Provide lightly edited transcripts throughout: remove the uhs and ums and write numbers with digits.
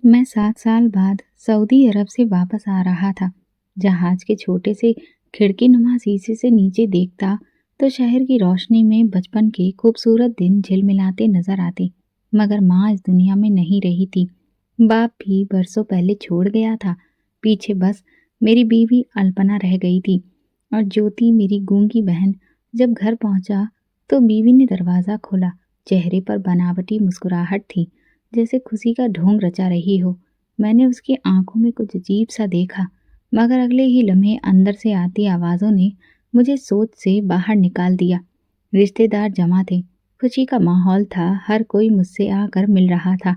मैं 7 साल बाद सऊदी अरब से वापस आ रहा था। जहाज के छोटे से खिड़की नुमा शीशे से नीचे देखता तो शहर की रोशनी में बचपन के खूबसूरत दिन झिलमिलाते नजर आते। मगर माँ इस दुनिया में नहीं रही थी। बाप भी बरसों पहले छोड़ गया था। पीछे बस मेरी बीवी अल्पना रह गई थी। और ज्योति मेरी गूंगी बहन जब घर पहुंचा तो बीवी ने दरवाज़ा खोला। चेहरे पर बनावटी मुस्कुराहट थी, जैसे खुशी का ढोंग रचा रही हो। मैंने उसकी आंखों में कुछ अजीब सा देखा, मगर अगले ही लम्हे अंदर से आती आवाज़ों ने मुझे सोच से बाहर निकाल दिया। रिश्तेदार जमा थे, खुशी का माहौल था, हर कोई मुझसे आकर मिल रहा था।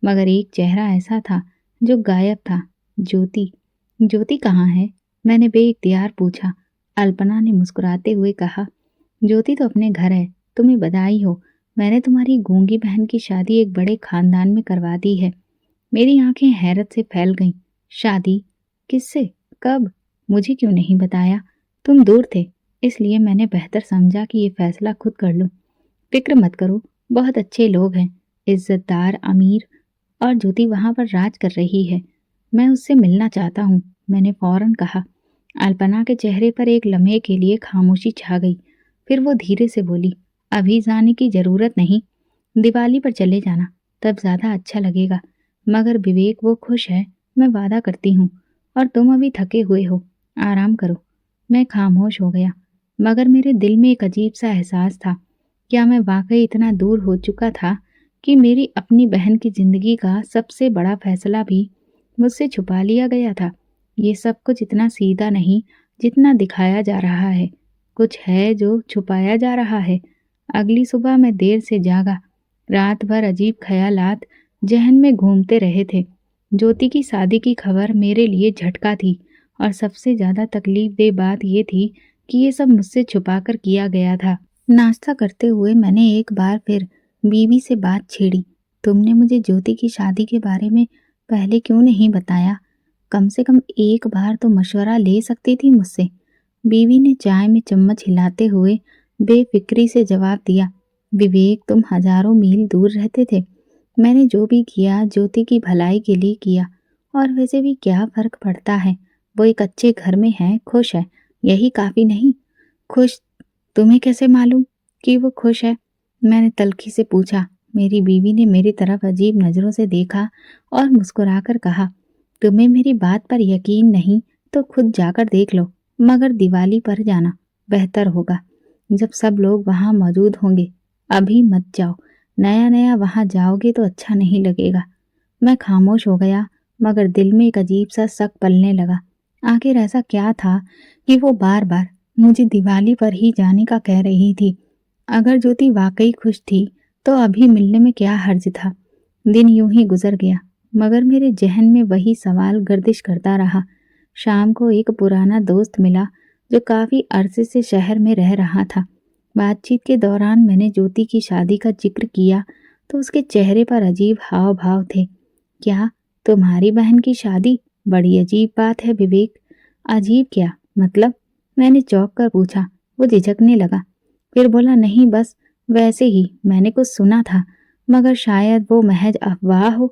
मगर एक चेहरा ऐसा था जो गायब था। ज्योति। ज्योति कहाँ है? मैंने बेइख्तियार पूछा। अल्पना ने मुस्कुराते हुए कहा, ज्योति तो अपने घर है। तुम्हें बधाई हो, मैंने तुम्हारी गूंगी बहन की शादी एक बड़े खानदान में करवा दी है। मेरी आंखें हैरत से फैल गईं। शादी? किससे? कब? मुझे क्यों नहीं बताया? तुम दूर थे, इसलिए मैंने बेहतर समझा कि ये फैसला खुद कर लूं। फिक्र मत करो, बहुत अच्छे लोग हैं, इज्जतदार, अमीर। और ज्योति वहां पर राज कर रही है। मैं उससे मिलना चाहता हूँ, मैंने फौरन कहा। अल्पना के चेहरे पर एक लम्हे के लिए खामोशी छा गई। फिर वो धीरे से बोली, अभी जाने की जरूरत नहीं, दिवाली पर चले जाना, तब ज्यादा अच्छा लगेगा। मगर विवेक वो खुश है, मैं वादा करती हूँ। और तुम अभी थके हुए हो, आराम करो। मैं खामोश हो गया, मगर मेरे दिल में एक अजीब सा एहसास था। क्या मैं वाकई इतना दूर हो चुका था कि मेरी अपनी बहन की जिंदगी का सबसे बड़ा फैसला भी मुझसे छुपा लिया गया था? ये सब कुछ इतना सीधा नहीं जितना दिखाया जा रहा है। कुछ है जो छुपाया जा रहा है। अगली सुबह मैं देर से जागा। रात भर अजीब ख्यालात जहन में घूमते रहे थे। ज्योति की शादी की खबर मेरे लिए झटका थी, और सबसे ज्यादा तकलीफ दे बात ये थी कि ये सब मुझसे छुपाकर किया गया था। नाश्ता करते हुए मैंने एक बार फिर बीवी से बात छेड़ी। तुमने मुझे ज्योति की शादी के बारे में पहले क्यों नहीं बताया? कम से कम एक बार तो मशवरा ले सकती थी मुझसे। बीवी ने चाय में चम्मच हिलाते हुए बेफिक्री से जवाब दिया, विवेक, तुम हजारों मील दूर रहते थे। मैंने जो भी किया ज्योति की भलाई के लिए किया। और वैसे भी क्या फर्क पड़ता है? वो एक अच्छे घर में है, खुश है, यही काफी नहीं? खुश? तुम्हें कैसे मालूम कि वो खुश है? मैंने तल्खी से पूछा। मेरी बीवी ने मेरी तरफ अजीब नजरों से देखा और मुस्कुराकर कहा, तुम्हें मेरी बात पर यकीन नहीं तो खुद जाकर देख लो, मगर दिवाली पर जाना बेहतर होगा, जब सब लोग वहां मौजूद होंगे। अभी मत जाओ, नया नया वहां जाओगे तो अच्छा नहीं लगेगा। मैं खामोश हो गया, मगर दिल में एक अजीब सा शक पलने लगा। आखिर ऐसा क्या था कि वो बार बार मुझे दिवाली पर ही जाने का कह रही थी? अगर ज्योति वाकई खुश थी तो अभी मिलने में क्या हर्ज था? दिन यूं ही गुजर गया, मगर मेरे जहन में वही सवाल गर्दिश करता रहा। शाम को एक पुराना दोस्त मिला जो काफी अरसे से शहर में रह रहा था। बातचीत के दौरान मैंने ज्योति की शादी का जिक्र किया तो उसके चेहरे पर अजीब हाव भाव थे। क्या? तुम्हारी बहन की शादी? बड़ी अजीब बात है विवेक। अजीब क्या मतलब? मैंने चौंक कर पूछा। वो झिझकने लगा, फिर बोला, नहीं, बस वैसे ही मैंने कुछ सुना था, मगर शायद वो महज अफवाह हो।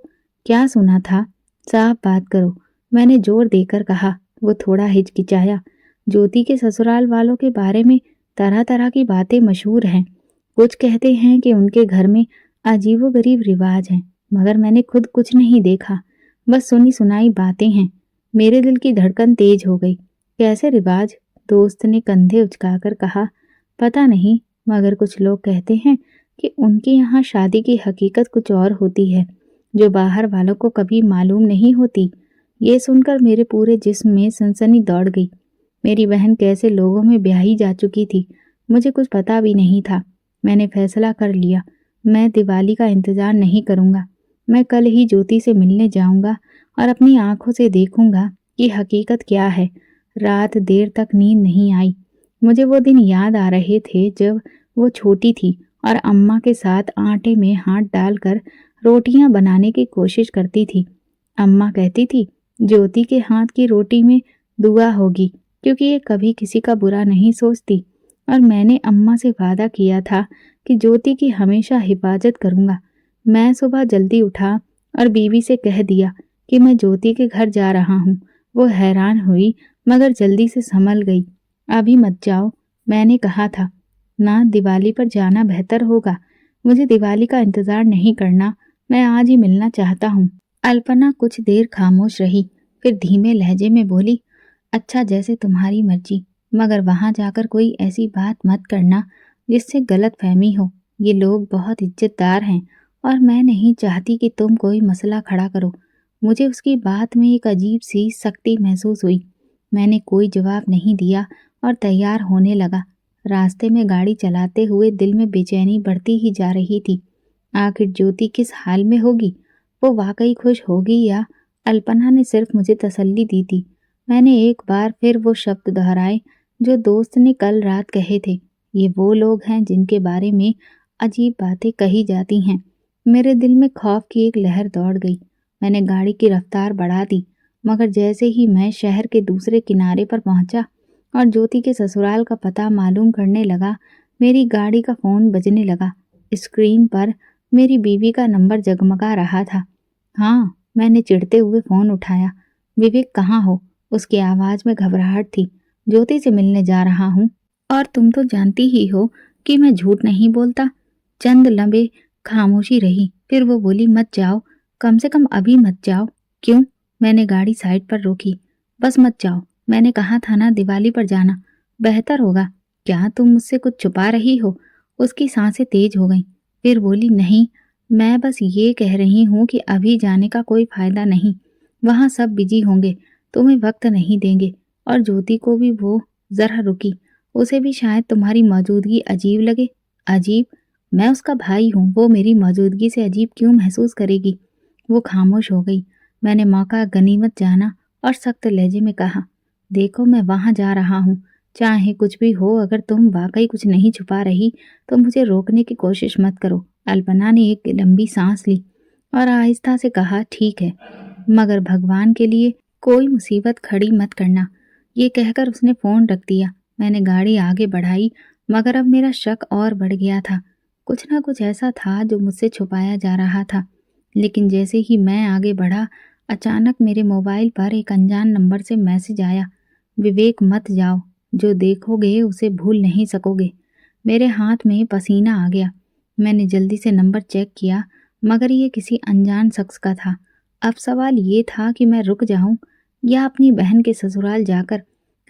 क्या सुना था? साफ बात करो, मैंने जोर देकर कहा। वो थोड़ा हिचकिचाया। ज्योति के ससुराल वालों के बारे में तरह तरह की बातें मशहूर हैं। कुछ कहते हैं कि उनके घर में अजीबोगरीब रिवाज हैं, मगर मैंने खुद कुछ नहीं देखा, बस सुनी सुनाई बातें हैं। मेरे दिल की धड़कन तेज हो गई। कैसे रिवाज? दोस्त ने कंधे उचकाकर कहा, पता नहीं, मगर कुछ लोग कहते हैं कि उनके यहाँ शादी की हकीकत कुछ और होती है, जो बाहर वालों को कभी मालूम नहीं होती। ये सुनकर मेरे पूरे जिस्म में सनसनी दौड़ गई। मेरी बहन कैसे लोगों में ब्याही जा चुकी थी, मुझे कुछ पता भी नहीं था। मैंने फैसला कर लिया, मैं दिवाली का इंतजार नहीं करूंगा। मैं कल ही ज्योति से मिलने जाऊंगा और अपनी आंखों से देखूंगा कि हकीकत क्या है। रात देर तक नींद नहीं आई। मुझे वो दिन याद आ रहे थे जब वो छोटी थी और अम्मा के साथ आटे में हाथ डालकर रोटियां बनाने की कोशिश करती थी। अम्मा कहती थी, ज्योति के हाथ की रोटी में दुआ होगी, क्योंकि ये कभी किसी का बुरा नहीं सोचती। और मैंने अम्मा से वादा किया था कि ज्योति की हमेशा हिफाजत करूंगा। मैं सुबह जल्दी उठा और बीवी से कह दिया कि मैं ज्योति के घर जा रहा हूँ। वो हैरान हुई मगर जल्दी से संभल गई। अभी मत जाओ, मैंने कहा था ना, दिवाली पर जाना बेहतर होगा। मुझे दिवाली का इंतजार नहीं करना, मैं आज ही मिलना चाहता हूँ। अल्पना कुछ देर खामोश रही, फिर धीमे लहजे में बोली, अच्छा जैसे तुम्हारी मर्जी, मगर वहां जाकर कोई ऐसी बात मत करना जिससे गलत फहमी हो। ये लोग बहुत इज्जतदार हैं और मैं नहीं चाहती कि तुम कोई मसला खड़ा करो। मुझे उसकी बात में एक अजीब सी सख्ती महसूस हुई। मैंने कोई जवाब नहीं दिया और तैयार होने लगा। रास्ते में गाड़ी चलाते हुए दिल में बेचैनी बढ़ती ही जा रही थी। आखिर ज्योति किस हाल में होगी? वो वाकई खुश होगी या अल्पना ने सिर्फ मुझे तसल्ली दी थी? मैंने एक बार फिर वो शब्द दोहराए जो दोस्त ने कल रात कहे थे, ये वो लोग हैं जिनके बारे में अजीब बातें कही जाती हैं। मेरे दिल में खौफ की एक लहर दौड़ गई। मैंने गाड़ी की रफ्तार बढ़ा दी, मगर जैसे ही मैं शहर के दूसरे किनारे पर पहुंचा और ज्योति के ससुराल का पता मालूम करने लगा, मेरी गाड़ी का फोन बजने लगा। स्क्रीन पर मेरी बीवी का नंबर जगमगा रहा था। हाँ, मैंने चिढ़ते हुए फोन उठाया। विवेक कहाँ हो? उसकी आवाज में घबराहट थी। ज्योति से मिलने जा रहा हूँ, और तुम तो जानती ही हो कि मैं झूठ नहीं बोलता। चंद लम्हे खामोशी रही, फिर वो बोली, मत जाओ, कम से कम अभी मत जाओ। क्यों? मैंने गाड़ी साइड पर रोकी। बस मत जाओ, मैंने कहा था ना दिवाली पर जाना बेहतर होगा। क्या तुम मुझसे कुछ छुपा रही हो? उसकी सांसें तेज हो गईं। फिर बोली, नहीं, मैं बस ये कह रही हूँ कि अभी जाने का कोई फायदा नहीं। वहाँ सब बिजी होंगे, तुम्हें वक्त नहीं देंगे। और ज्योति को भी वो जरा रुकी, उसे भी शायद तुम्हारी मौजूदगी अजीब लगे। अजीब? मैं उसका भाई हूँ, वो मेरी मौजूदगी से अजीब क्यों महसूस करेगी? वो खामोश हो गई। मैंने मौका गनीमत जाना और सख्त लहजे में कहा, देखो मैं वहां जा रहा हूँ, चाहे कुछ भी हो, अगर तुम वाकई कुछ नहीं छुपा रही तो मुझे रोकने की कोशिश मत करो। अल्पना ने एक लंबी सांस ली और आहिस्ता से कहा, ठीक है, मगर भगवान के लिए कोई मुसीबत खड़ी मत करना। ये कहकर उसने फोन रख दिया। मैंने गाड़ी आगे बढ़ाई, मगर अब मेरा शक और बढ़ गया था। कुछ ना कुछ ऐसा था जो मुझसे छुपाया जा रहा था। लेकिन जैसे ही मैं आगे बढ़ा, अचानक मेरे मोबाइल पर एक अनजान नंबर से मैसेज आया, विवेक मत जाओ, जो देखोगे उसे भूल नहीं सकोगे। मेरे हाथ में पसीना आ गया। मैंने जल्दी से नंबर चेक किया, मगर ये किसी अनजान शख्स का था। अब सवाल ये था कि मैं रुक जाऊं या अपनी बहन के ससुराल जाकर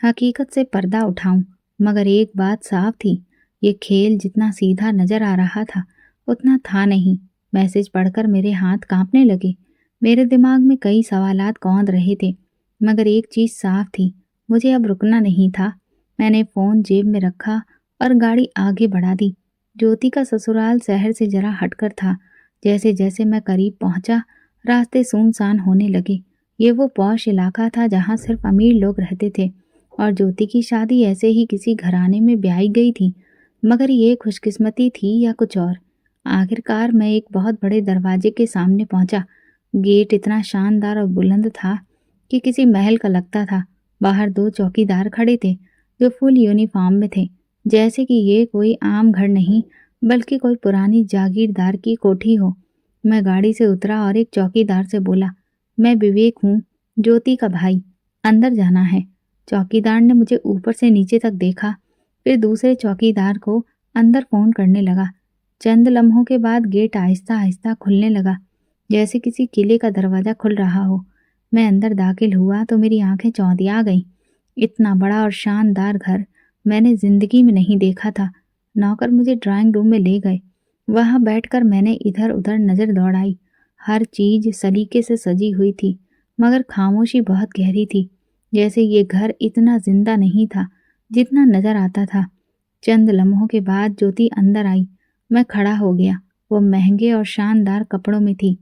हकीकत से पर्दा उठाऊं। मगर एक बात साफ थी, ये खेल जितना सीधा नजर आ रहा था उतना था नहीं। मैसेज पढ़कर मेरे हाथ कांपने लगे। मेरे दिमाग में कई सवालात कौंध रहे थे, मगर एक चीज साफ थी, मुझे अब रुकना नहीं था। मैंने फोन जेब में रखा और गाड़ी आगे बढ़ा दी। ज्योति का ससुराल शहर से जरा हटकर था। जैसे जैसे मैं करीब पहुंचा, रास्ते सुनसान होने लगे। ये वो पॉश इलाका था जहां सिर्फ अमीर लोग रहते थे, और ज्योति की शादी ऐसे ही किसी घराने में ब्याही गई थी। मगर ये खुशकिस्मती थी या कुछ और? आखिरकार मैं एक बहुत बड़े दरवाजे के सामने पहुंचा। गेट इतना शानदार और बुलंद था कि किसी महल का लगता था। बाहर दो चौकीदार खड़े थे जो फुल यूनिफॉर्म में थे, जैसे कि ये कोई आम घर नहीं बल्कि कोई पुरानी जागीरदार की कोठी हो। मैं गाड़ी से उतरा और एक चौकीदार से बोला, मैं विवेक हूँ, ज्योति का भाई, अंदर जाना है। चौकीदार ने मुझे ऊपर से नीचे तक देखा, फिर दूसरे चौकीदार को अंदर फोन करने लगा। चंद लम्हों के बाद गेट आहिस्ता आहिस्ता खुलने लगा, जैसे किसी किले का दरवाजा खुल रहा हो। मैं अंदर दाखिल हुआ तो मेरी आंखें चौंधिया गईं। इतना बड़ा और शानदार घर मैंने जिंदगी में नहीं देखा था। नौकर मुझे ड्राइंग रूम में ले गए। वहां बैठकर मैंने इधर उधर नजर दौड़ाई। हर चीज सलीके से सजी हुई थी, मगर खामोशी बहुत गहरी थी, जैसे ये घर इतना जिंदा नहीं था जितना नजर आता था। चंद लम्हों के बाद ज्योति अंदर आई। मैं खड़ा हो गया। वो महंगे और शानदार कपड़ों में थी,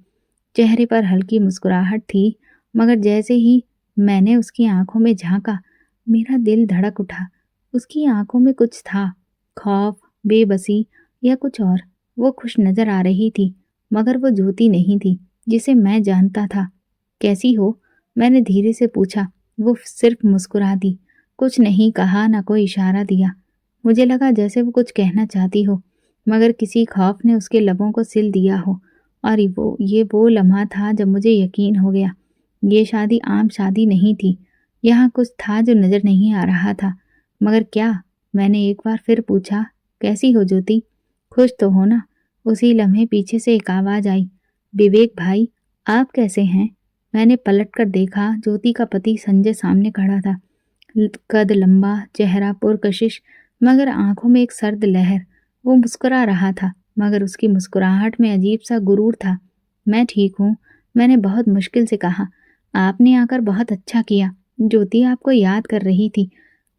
चेहरे पर हल्की मुस्कुराहट थी, मगर जैसे ही मैंने उसकी आंखों में झांका, मेरा दिल धड़क उठा। उसकी आंखों में कुछ था, खौफ, बेबसी या कुछ और। वो खुश नजर आ रही थी, मगर वो ज्योति नहीं थी जिसे मैं जानता था। कैसी हो? मैंने धीरे से पूछा। वो सिर्फ मुस्कुरा दी, कुछ नहीं कहा, ना कोई इशारा दिया। मुझे लगा जैसे वो कुछ कहना चाहती हो, मगर किसी खौफ ने उसके लबों को सिल दिया हो और ये वो लम्हा था जब मुझे यकीन हो गया, ये शादी आम शादी नहीं थी। यहाँ कुछ था जो नजर नहीं आ रहा था। मगर क्या? मैंने एक बार फिर पूछा, कैसी हो ज्योति? खुश तो हो ना? उसी लम्हे पीछे से एक आवाज आई, विवेक भाई, आप कैसे हैं? मैंने पलट कर देखा, ज्योति का पति संजय सामने खड़ा था। कद लंबा, चेहरा पुरकशिश, मगर आंखों में एक सर्द लहर। वो मुस्कुरा रहा था, मगर उसकी मुस्कुराहट में अजीब सा गुरूर था। मैं ठीक हूँ, मैंने बहुत मुश्किल से कहा। आपने आकर बहुत अच्छा किया, ज्योति आपको याद कर रही थी।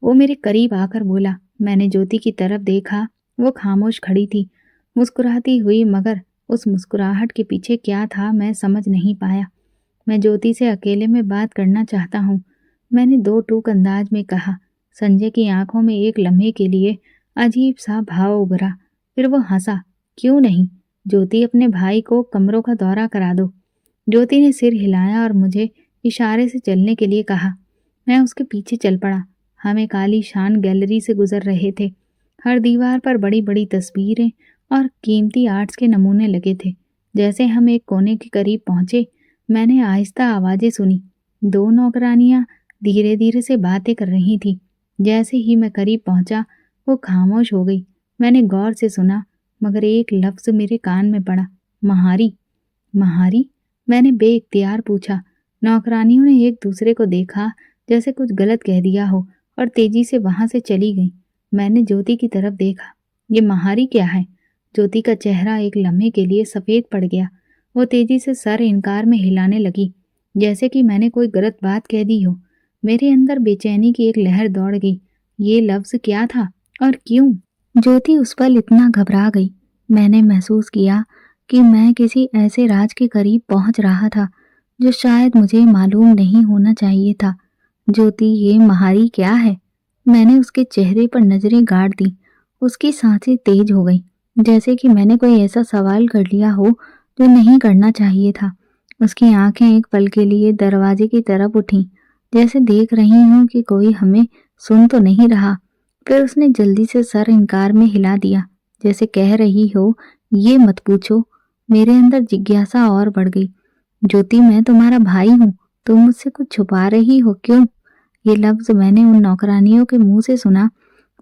वो मेरे करीब आकर बोला। मैंने ज्योति की तरफ देखा, वो खामोश खड़ी थी, मुस्कुराती हुई, मगर उस मुस्कुराहट के पीछे क्या था मैं समझ नहीं पाया। मैं ज्योति से अकेले में बात करना चाहता हूँ, मैंने दो टूक अंदाज में कहा। संजय की आंखों में एक लम्हे के लिए अजीब सा भाव उभरा, फिर वो हंसा। क्यों नहीं, ज्योति अपने भाई को कमरों का दौरा करा दो। ज्योति ने सिर हिलाया और मुझे इशारे से चलने के लिए कहा। मैं उसके पीछे चल पड़ा। हम एक आलीशान गैलरी से गुजर रहे थे। हर दीवार पर बड़ी बड़ी तस्वीरें और कीमती आर्ट्स के नमूने लगे थे। जैसे हम एक कोने के करीब पहुंचे, मैंने आहिस्ता आवाजें सुनी। दो नौकरानियां धीरे धीरे से बातें कर रही थी। जैसे ही मैं करीब पहुंचा, वो खामोश हो गई। मैंने गौर से सुना, मगर एक लफ्ज मेरे कान में पड़ा, महारी। महारी? मैंने बेइख्तियार पूछा। नौकरानियों ने एक दूसरे को देखा, जैसे कुछ गलत कह दिया हो, और तेजी से वहां से चली गई। मैंने ज्योति की तरफ देखा। ये महारी क्या है? ज्योति का चेहरा एक लम्हे के लिए सफेद पड़ गया। वो तेजी से सर इनकार में हिलाने लगी, जैसे कि मैंने कोई गलत बात कह दी हो। मेरे अंदर बेचैनी की एक लहर दौड़ गई। ये लफ्ज क्या था और क्यों? ज्योति उस पल इतना घबरा गई। मैंने महसूस किया कि मैं किसी ऐसे राज के करीब पहुंच रहा था जो शायद मुझे मालूम नहीं होना चाहिए था। ज्योति, ये महारी क्या है? मैंने उसके चेहरे पर नजरें गाड़ दी। उसकी सांसें तेज हो गई, जैसे कि मैंने कोई ऐसा सवाल कर लिया हो जो नहीं करना चाहिए था। उसकी आंखें एक पल के लिए दरवाजे की तरफ उठीं, जैसे देख रही हूं कि कोई हमें सुन तो नहीं रहा। फिर उसने जल्दी से सर इनकार में हिला दिया, जैसे कह रही हो, ये मत पूछो। मेरे अंदर जिज्ञासा और बढ़ गई। ज्योति, मैं तुम्हारा भाई हूँ, तुम मुझसे कुछ छुपा रही हो क्यों? ये लफ्ज मैंने उन नौकरानियों के मुंह से सुना।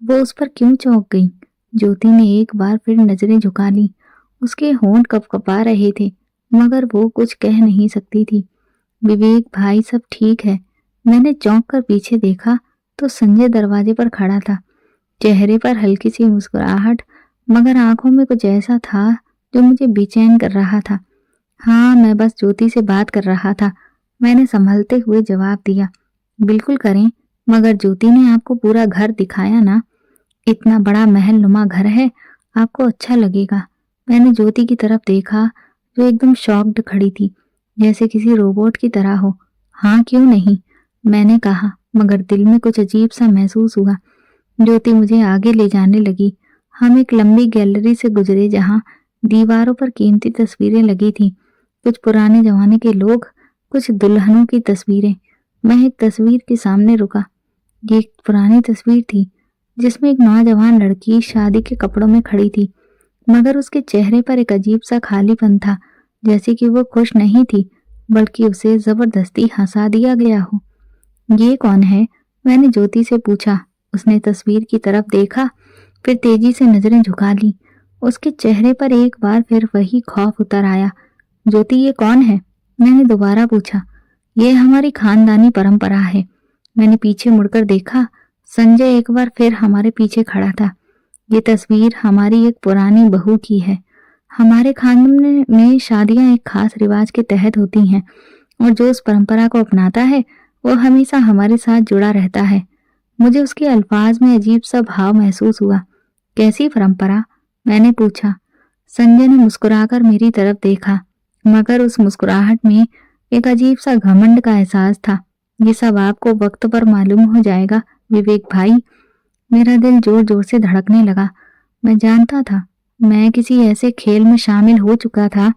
वो उस पर क्यों चौंक गई? ज्योति ने एक बार फिर नजरें झुका ली। उसके होंठ कपकपा रहे थे, मगर वो कुछ कह नहीं सकती थी। विवेक भाई, सब ठीक है? मैंने चौंक कर पीछे देखा तो संजय दरवाजे पर खड़ा था। चेहरे पर हल्की सी मुस्कुराहट, मगर आंखों में कुछ ऐसा था जो मुझे बेचैन कर रहा था। हाँ, मैं बस ज्योति से बात कर रहा था, मैंने संभलते हुए जवाब दिया। बिल्कुल करें, मगर ज्योति ने आपको पूरा घर दिखाया ना? इतना बड़ा महल नुमा घर है, आपको अच्छा लगेगा। मैंने ज्योति की तरफ देखा, जो एकदम शॉक्ड खड़ी थी, जैसे किसी रोबोट की तरह हो। हाँ, क्यों नहीं, मैंने कहा, मगर दिल में कुछ अजीब सा महसूस हुआ। ज्योति मुझे आगे ले जाने लगी। हम एक लंबी गैलरी से गुजरे, जहां दीवारों पर कीमती तस्वीरें लगी थीं, कुछ पुराने जमाने के लोग, कुछ दुल्हनों की तस्वीरें। मैं एक तस्वीर के सामने रुका। ये एक पुरानी तस्वीर थी, जिसमें एक नौजवान लड़की शादी के कपड़ों में खड़ी थी, मगर उसके चेहरे पर एक अजीब सा खालीपन था, जैसे कि वो खुश नहीं थी, बल्कि उसे जबरदस्ती हंसा दिया गया हो। ये कौन है? मैंने ज्योति से पूछा। उसने तस्वीर की तरफ देखा, फिर तेजी से नजरें झुका ली। उसके चेहरे पर एक बार फिर वही खौफ उतर आया। ज्योति, ये कौन है? मैंने दोबारा पूछा। ये हमारी खानदानी परंपरा है। मैंने पीछे मुड़कर देखा। संजय एक बार फिर हमारे पीछे खड़ा था। ये तस्वीर हमारी एक पुरानी बहू की है। हमारे खानदान में शादियां एक खास रिवाज के तहत होती हैं, और जो उस परंपरा को अपनाता है वो हमेशा हमारे साथ जुड़ा रहता है। मुझे उसके अल्फाज में अजीब सा भाव महसूस हुआ। कैसी परंपरा? मैंने पूछा। संजय ने मुस्कुराकर मेरी तरफ देखा, मगर उस मुस्कुराहट में एक अजीब सा घमंड का एहसास था। ये सब आपको वक्त पर मालूम हो जाएगा विवेक भाई। मेरा दिल जोर जोर से धड़कने लगा। मैं जानता था, मैं किसी ऐसे खेल में शामिल हो चुका था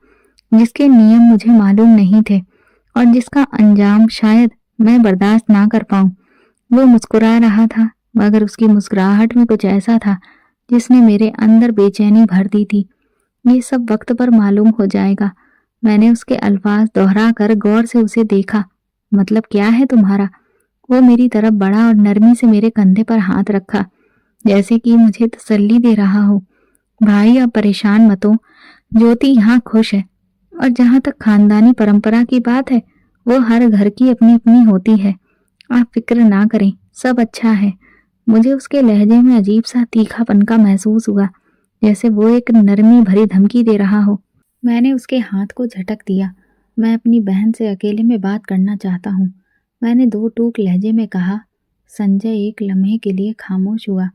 जिसके नियम मुझे मालूम नहीं थे, और जिसका अंजाम शायद मैं बर्दाश्त ना कर पाऊं। वो मुस्कुरा रहा था, मगर उसकी मुस्कुराहट में कुछ ऐसा था जिसने मेरे अंदर बेचैनी भर दी थी। ये सब वक्त पर मालूम हो जाएगा। मैंने उसके अल्फाज दोहरा कर गौर से उसे देखा। मतलब क्या है तुम्हारा? वो मेरी तरफ बढ़ा और नरमी से मेरे कंधे पर हाथ रखा, जैसे कि मुझे तसल्ली दे रहा हो। भाई आप परेशान मत हो, ज्योति यहाँ खुश है। और जहाँ तक खानदानी परंपरा की बात है, वो हर घर की अपनी अपनी होती है। आप फिक्र ना करें, सब अच्छा है। मुझे उसके लहजे में अजीब सा तीखापन का महसूस हुआ, जैसे वो एक नरमी भरी धमकी दे रहा हो। मैंने उसके हाथ को झटक दिया। मैं अपनी बहन से अकेले में बात करना चाहता हूँ, मैंने दो टूक लहजे में कहा। संजय एक लम्हे के लिए खामोश हुआ,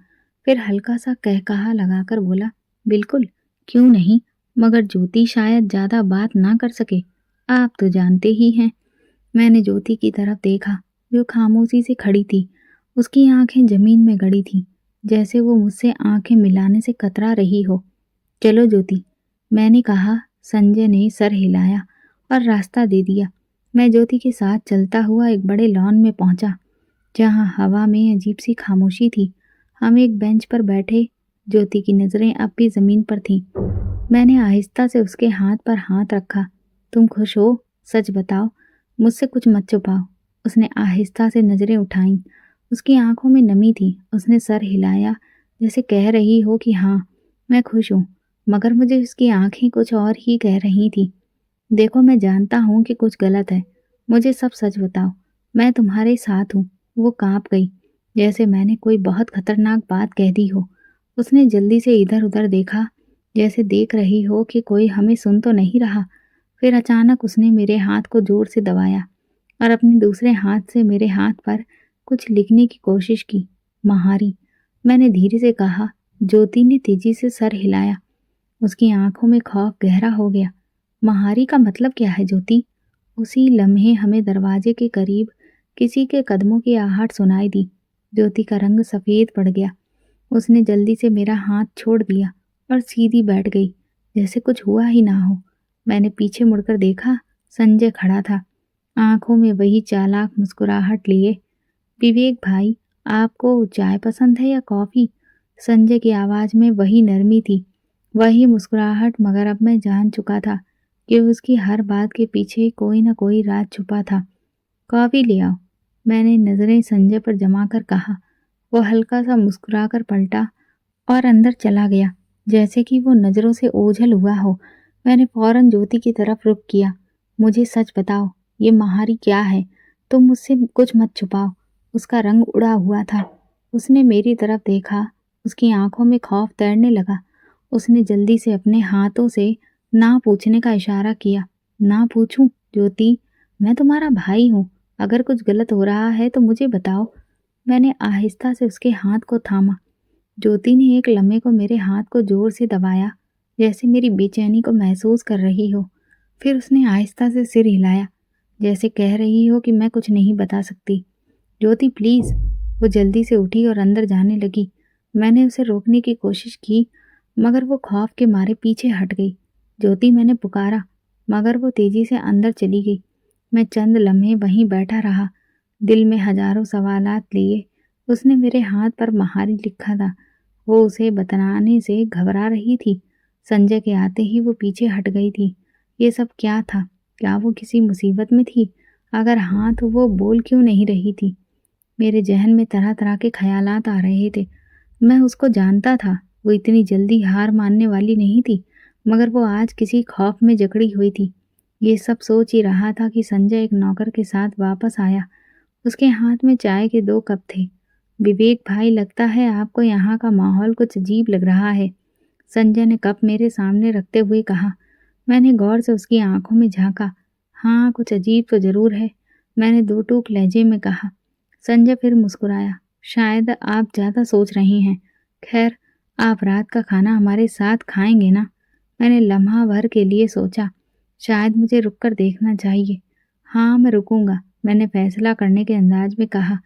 फिर हल्का सा कहकहा लगाकर बोला, बिल्कुल, क्यों नहीं, मगर ज्योति शायद ज्यादा बात ना कर सके, आप तो जानते ही हैं। मैंने ज्योति की तरफ देखा, जो खामोशी से खड़ी थी। उसकी आंखें जमीन में गड़ी थी, जैसे वो मुझसे आंखें मिलाने से कतरा रही हो। चलो ज्योति, मैंने कहा। संजय ने सर हिलाया और रास्ता दे दिया। मैं ज्योति के साथ चलता हुआ एक बड़े लॉन में पहुंचा, जहां हवा में अजीब सी खामोशी थी। हम एक बेंच पर बैठे। ज्योति की नजरें अब भी जमीन पर थीं। मैंने आहिस्ता से उसके हाथ पर हाथ रखा। तुम खुश हो? सच बताओ, मुझसे कुछ मत छुपाओ। उसने आहिस्ता से नजरें उठाईं। उसकी आंखों में नमी थी। उसने सर हिलाया, जैसे कह रही हो कि हाँ, मैं खुश हूँ। मगर मुझे उसकी आंखें कुछ और ही कह रही थी। देखो, मैं जानता हूँ कि कुछ गलत है, मुझे सब सच बताओ, मैं तुम्हारे साथ हूँ। वो कांप गई, जैसे मैंने कोई बहुत खतरनाक बात कह दी हो। उसने जल्दी से इधर उधर देखा, जैसे देख रही हो कि कोई हमें सुन तो नहीं रहा। फिर अचानक उसने मेरे हाथ को जोर से दबाया और अपने दूसरे हाथ से मेरे हाथ पर कुछ लिखने की कोशिश की। महारी, मैंने धीरे से कहा। ज्योति ने तेजी से सर हिलाया। उसकी आंखों में खौफ गहरा हो गया। महारी का मतलब क्या है ज्योति? उसी लम्हे हमें दरवाजे के करीब किसी के कदमों की आहट सुनाई दी। ज्योति का रंग सफेद पड़ गया। उसने जल्दी से मेरा हाथ छोड़ दिया और सीधी बैठ गई, जैसे कुछ हुआ ही ना हो। मैंने पीछे मुड़कर देखा, संजय खड़ा था, आंखों में वही चालाक मुस्कुराहट लिए। विवेक भाई, आपको चाय पसंद है या कॉफी? संजय की आवाज में वही नरमी थी, वही मुस्कुराहट। मगर अब मैं जान चुका था कि उसकी हर बात के पीछे कोई ना कोई राज छुपा था। कॉफी ले आओ, मैंने नजरें संजय पर जमा कर कहा। वो हल्का सा मुस्कुराकर पलटा और अंदर चला गया, जैसे कि वो नजरों से ओझल हुआ हो। मैंने फौरन ज्योति की तरफ रुख किया। मुझे सच बताओ, ये महारी क्या है? तुम मुझसे कुछ मत छुपाओ। उसका रंग उड़ा हुआ था। उसने मेरी तरफ देखा, उसकी आंखों में खौफ तैरने लगा। उसने जल्दी से अपने हाथों से ना पूछने का इशारा किया। ना पूछूं? ज्योति, मैं तुम्हारा भाई हूँ, अगर कुछ गलत हो रहा है तो मुझे बताओ। मैंने आहिस्ता से उसके हाथ को थामा। ज्योति ने एक लम्हे को मेरे हाथ को जोर से दबाया, जैसे मेरी बेचैनी को महसूस कर रही हो। फिर उसने आहिस्ता से सिर हिलाया, जैसे कह रही हो कि मैं कुछ नहीं बता सकती। ज्योति प्लीज। वो जल्दी से उठी और अंदर जाने लगी। मैंने उसे रोकने की कोशिश की, मगर वो खौफ के मारे पीछे हट गई। ज्योति, मैंने पुकारा, मगर वो तेजी से अंदर चली गई। मैं चंद लम्हे वहीं बैठा रहा, दिल में हजारों सवालात लिए। उसने मेरे हाथ पर महारी लिखा था। वो उसे बताने से घबरा रही थी। संजय के आते ही वो पीछे हट गई थी। ये सब क्या था? क्या वो किसी मुसीबत में थी? अगर हाँ, तो वो बोल क्यों नहीं रही थी? मेरे जहन में तरह तरह के ख्यालात आ रहे थे। मैं उसको जानता था, वो इतनी जल्दी हार मानने वाली नहीं थी, मगर वो आज किसी खौफ में जकड़ी हुई थी। ये सब सोच ही रहा था कि संजय एक नौकर के साथ वापस आया। उसके हाथ में चाय के दो कप थे। विवेक भाई, लगता है आपको यहाँ का माहौल कुछ अजीब लग रहा है, संजय ने कप मेरे सामने रखते हुए कहा। मैंने गौर से उसकी आंखों में झांका। हाँ, कुछ अजीब तो जरूर है, मैंने दो टूक लहजे में कहा। संजय फिर मुस्कुराया। शायद आप ज्यादा सोच रही हैं। खैर, आप रात का खाना हमारे साथ खाएंगे ना? मैंने लम्हा भर के लिए सोचा, शायद मुझे रुककर देखना चाहिए। हाँ, मैं रुकूंगा, मैंने फैसला करने के अंदाज में कहा।